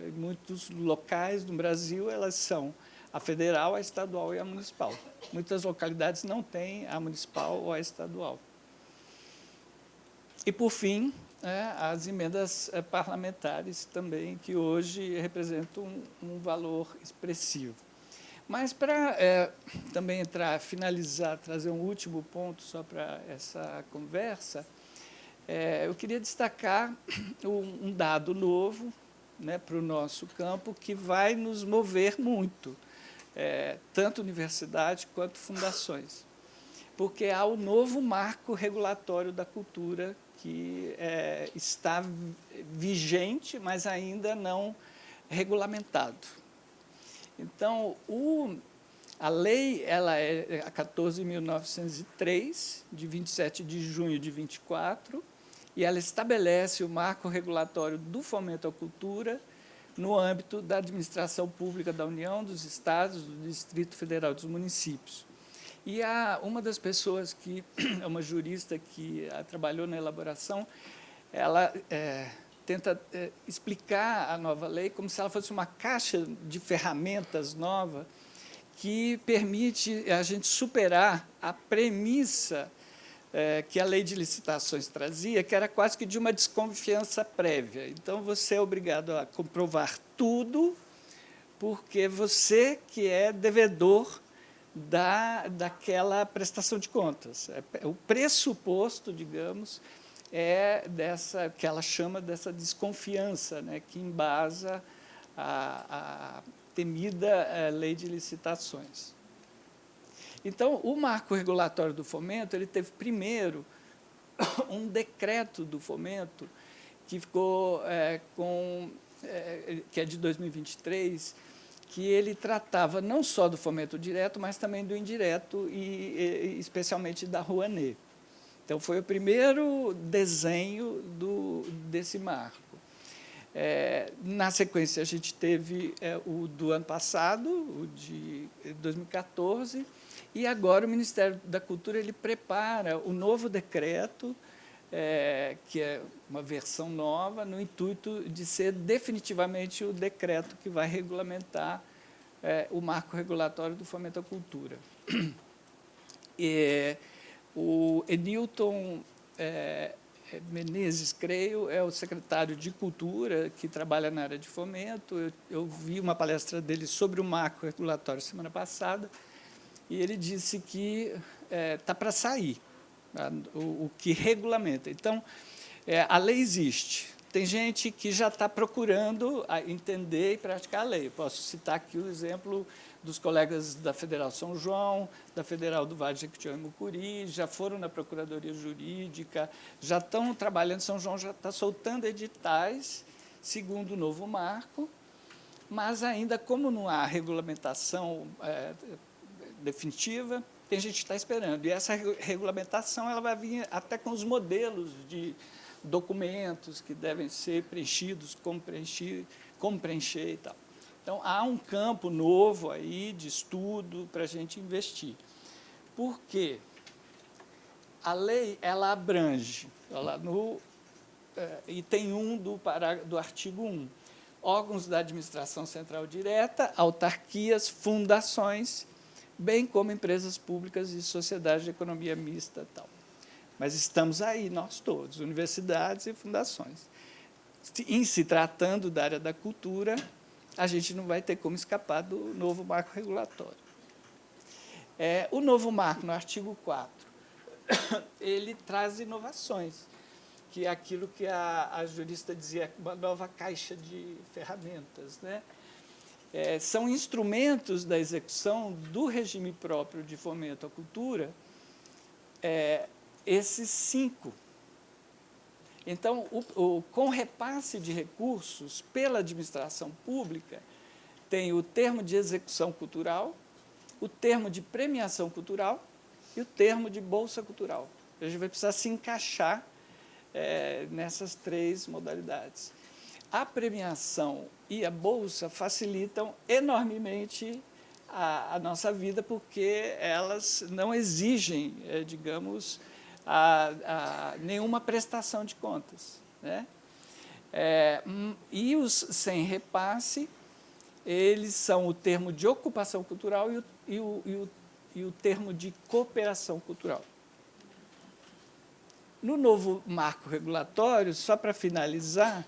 em muitos locais no Brasil elas são a federal, a estadual e a municipal. Muitas localidades não têm a municipal ou a estadual. E, por fim, as emendas parlamentares também, que hoje representam um valor expressivo. Mas, para também finalizar, trazer um último ponto só para essa conversa, eu queria destacar um dado novo, né, para o nosso campo, que vai nos mover muito. tanto universidade quanto fundações, porque há o novo marco regulatório da cultura que está vigente, mas ainda não regulamentado. Então, a lei ela é a 14.903, de 27 de junho de 24, e ela estabelece o marco regulatório do fomento à cultura no âmbito da administração pública da União, dos Estados, do Distrito Federal e dos municípios. E uma das pessoas que é uma jurista que trabalhou na elaboração, ela tenta explicar a nova lei como se ela fosse uma caixa de ferramentas nova que permite a gente superar a premissa que a lei de licitações trazia, que era quase que de uma desconfiança prévia. Então, você é obrigado a comprovar tudo, porque você que é devedor daquela prestação de contas. O pressuposto, digamos, dessa que ela chama dessa desconfiança, né, que embasa a temida lei de licitações. Então, o marco regulatório do fomento ele teve primeiro um decreto do fomento que ficou que é de 2023, que ele tratava não só do fomento direto, mas também do indireto e especialmente da Rouanet. Então, foi o primeiro desenho desse marco. Na sequência, a gente teve o do ano passado, o de 2014, e agora o Ministério da Cultura ele prepara o novo decreto, que é uma versão nova, no intuito de ser definitivamente o decreto que vai regulamentar o marco regulatório do fomento à cultura. O Enilton Menezes, creio, é o secretário de Cultura, que trabalha na área de fomento. Eu vi uma palestra dele sobre o marco regulatório semana passada, e ele disse que está para sair o que regulamenta. Então, a lei existe. Tem gente que já está procurando entender e praticar a lei. Eu posso citar aqui o exemplo dos colegas da Federal São João, da Federal do Vale de Jequitinhonha e Mucuri, já foram na Procuradoria Jurídica, já estão trabalhando, São João já está soltando editais, segundo o novo marco, mas ainda, como não há regulamentação definitiva, tem gente que está esperando. E essa regulamentação ela vai vir até com os modelos de documentos que devem ser preenchidos, como preencher e tal. Então, há um campo novo aí de estudo para a gente investir. Por quê? A lei ela abrange, item 1 do artigo 1, órgãos da administração central direta, autarquias, fundações, bem como empresas públicas e sociedades de economia mista e tal. Mas estamos aí, nós todos, universidades e fundações. Em se tratando da área da cultura, a gente não vai ter como escapar do novo marco regulatório. O novo marco, no artigo 4, ele traz inovações, que é aquilo que a jurista dizia, uma nova caixa de ferramentas, né? São instrumentos da execução do regime próprio de fomento à cultura, esses 5. Então, com repasse de recursos pela administração pública, tem o termo de execução cultural, o termo de premiação cultural e o termo de bolsa cultural. A gente vai precisar se encaixar nessas 3 modalidades. A premiação e a bolsa facilitam enormemente a nossa vida, porque elas não exigem, digamos, nenhuma prestação de contas, né? E os sem repasse, eles são o termo de ocupação cultural e o termo de cooperação cultural. No novo marco regulatório, só para finalizar,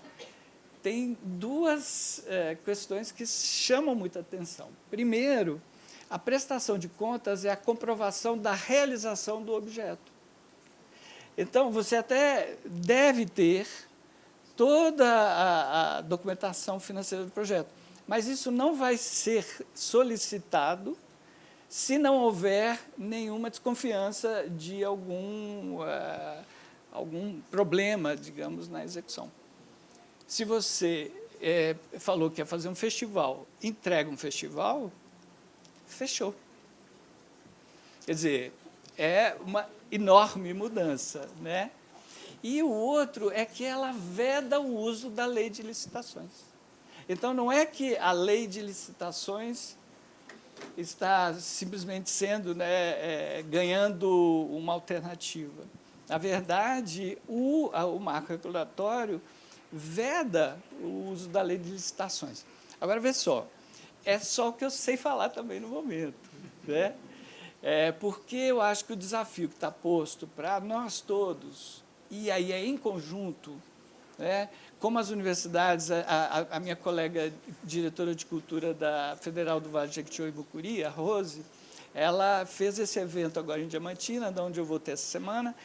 tem 2 questões que chamam muita atenção. Primeiro, a prestação de contas é a comprovação da realização do objeto. Então, você até deve ter toda a documentação financeira do projeto, Mas isso não vai ser solicitado se não houver nenhuma desconfiança de algum problema, digamos, na execução. Se você falou que ia fazer um festival, entrega um festival, fechou. Quer dizer, é uma enorme mudança, né? E o outro é que ela veda o uso da lei de licitações. Então, não é que a lei de licitações está simplesmente sendo, né, ganhando uma alternativa. Na verdade, o marco regulatório veda o uso da lei de licitações. Agora, vê só, é só o que eu sei falar também no momento, né? Porque eu acho que o desafio que está posto para nós todos, e aí é em conjunto, né, como as universidades, a minha colega diretora de cultura da Federal do Vale de Jequitinhonha e Mucuri, a Rose, ela fez esse evento agora em Diamantina, de onde eu vou ter essa semana,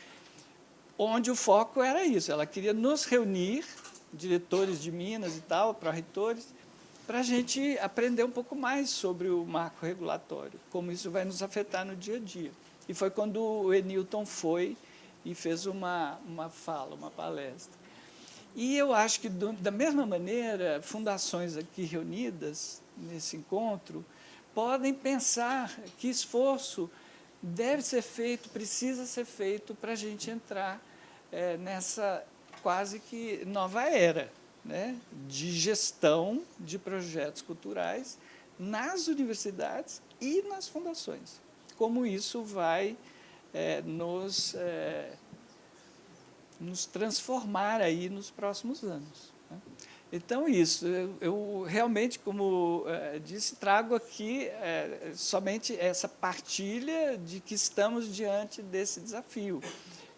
onde o foco era isso, ela queria nos reunir, diretores de Minas e tal, pró-reitores, para a gente aprender um pouco mais sobre o marco regulatório, como isso vai nos afetar no dia a dia. E foi quando o Enilton foi e fez uma fala, uma palestra. E eu acho que, da mesma maneira, fundações aqui reunidas nesse encontro podem pensar que esforço deve ser feito, precisa ser feito para a gente entrar nessa quase que nova era, né, de gestão de projetos culturais nas universidades e nas fundações. Como isso vai nos transformar aí nos próximos anos, né? Então, isso, eu realmente, como disse, trago aqui somente essa partilha de que estamos diante desse desafio.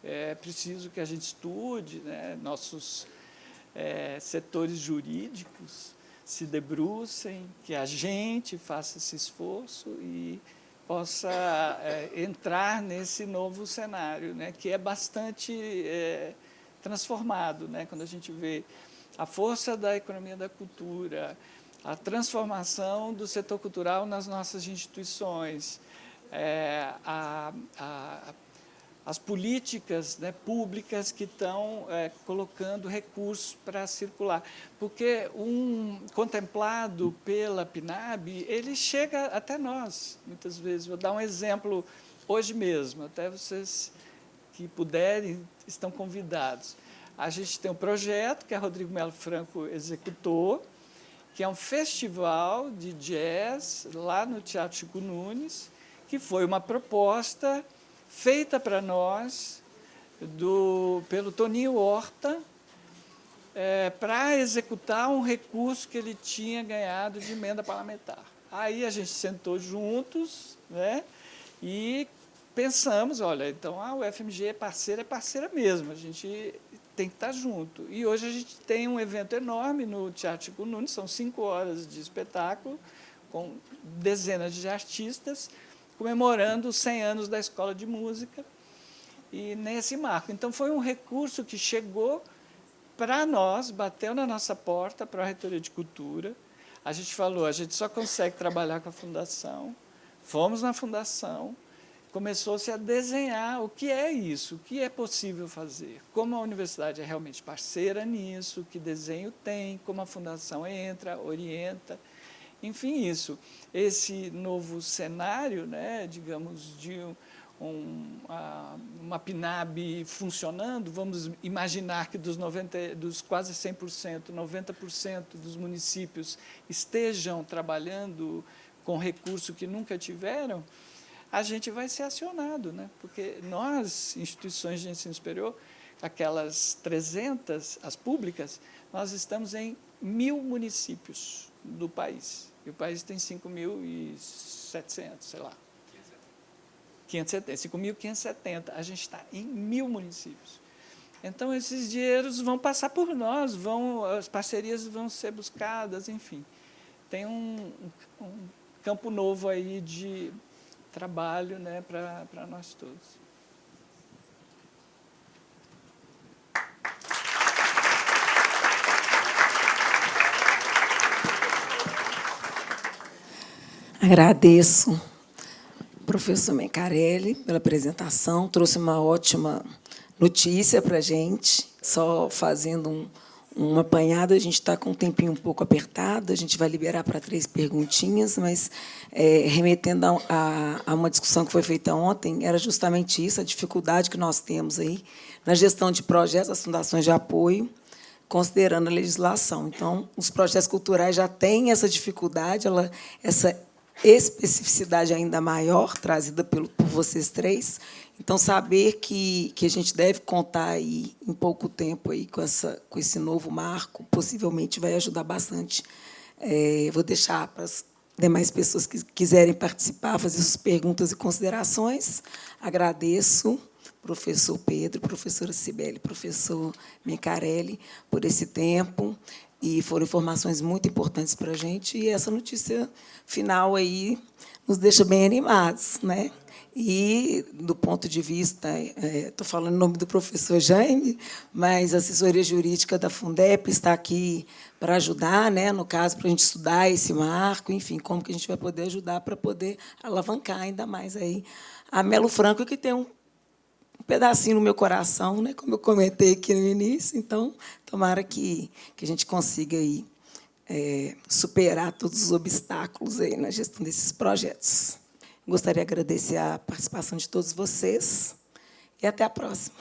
É preciso que a gente estude, né, nossos setores jurídicos se debrucem, que a gente faça esse esforço e possa entrar nesse novo cenário, né, que é bastante transformado, né, quando a gente vê a força da economia da cultura, a transformação do setor cultural nas nossas instituições, as políticas, né, públicas que estão colocando recursos para circular. Porque contemplado pela PNAB, ele chega até nós, muitas vezes. Vou dar um exemplo hoje mesmo, até vocês que puderem estão convidados. A gente tem um projeto que a Rodrigo Melo Franco executou, que é um festival de jazz lá no Teatro Chico Nunes, que foi uma proposta feita para nós pelo Toninho Horta, para executar um recurso que ele tinha ganhado de emenda parlamentar. Aí a gente sentou juntos, né, e pensamos, olha, então a UFMG é parceira mesmo, a gente tem que estar junto. E hoje a gente tem um evento enorme no Teatro Chico Nunes, são 5 horas de espetáculo, com dezenas de artistas, comemorando os 100 anos da Escola de Música, e nesse marco. Então, foi um recurso que chegou para nós, bateu na nossa porta, para a Reitoria de Cultura. A gente falou, a gente só consegue trabalhar com a Fundação. Fomos na Fundação, começou-se a desenhar o que é isso, o que é possível fazer, como a universidade é realmente parceira nisso, que desenho tem, como a Fundação entra, orienta. Enfim, isso. Esse novo cenário, né, digamos, de uma PNAB funcionando, vamos imaginar que dos quase 100%, 90% dos municípios estejam trabalhando com recurso que nunca tiveram, a gente vai ser acionado, né? Porque nós, instituições de ensino superior, aquelas 300, as públicas, nós estamos em 1.000 municípios do país. E o país tem 5.700, sei lá. 5.570. A gente está em 1.000 municípios. Então, esses dinheiros vão passar por nós, as parcerias vão ser buscadas, enfim. Tem um campo novo aí de trabalho, né, para nós todos. Agradeço, professor Mencarelli, pela apresentação. Trouxe uma ótima notícia para a gente. Só fazendo um apanhado, a gente está com um tempinho um pouco apertado, a gente vai liberar para 3 perguntinhas, mas, remetendo a uma discussão que foi feita ontem, era justamente isso, a dificuldade que nós temos aí na gestão de projetos das fundações de apoio, considerando a legislação. Então, os projetos culturais já têm essa dificuldade, essa especificidade ainda maior, trazida por vocês 3. Então, saber que a gente deve contar aí, em pouco tempo aí, com esse novo marco, possivelmente vai ajudar bastante. Vou deixar para as demais pessoas que quiserem participar, fazer suas perguntas e considerações. Agradeço, professor Pedro, professora Cibele, professor Mencarelli, por esse tempo, e foram informações muito importantes para a gente, e essa notícia final aí nos deixa bem animados, né? E, do ponto de vista, estou falando em nome do professor Jaime, mas a assessoria jurídica da Fundep está aqui para ajudar, né, no caso, para a gente estudar esse marco, enfim, como que a gente vai poder ajudar para poder alavancar ainda mais aí a Melo Franco, que tem um pedacinho no meu coração, né, como eu comentei aqui no início. Então, tomara que a gente consiga aí, superar todos os obstáculos aí na gestão desses projetos. Gostaria de agradecer a participação de todos vocês e até a próxima.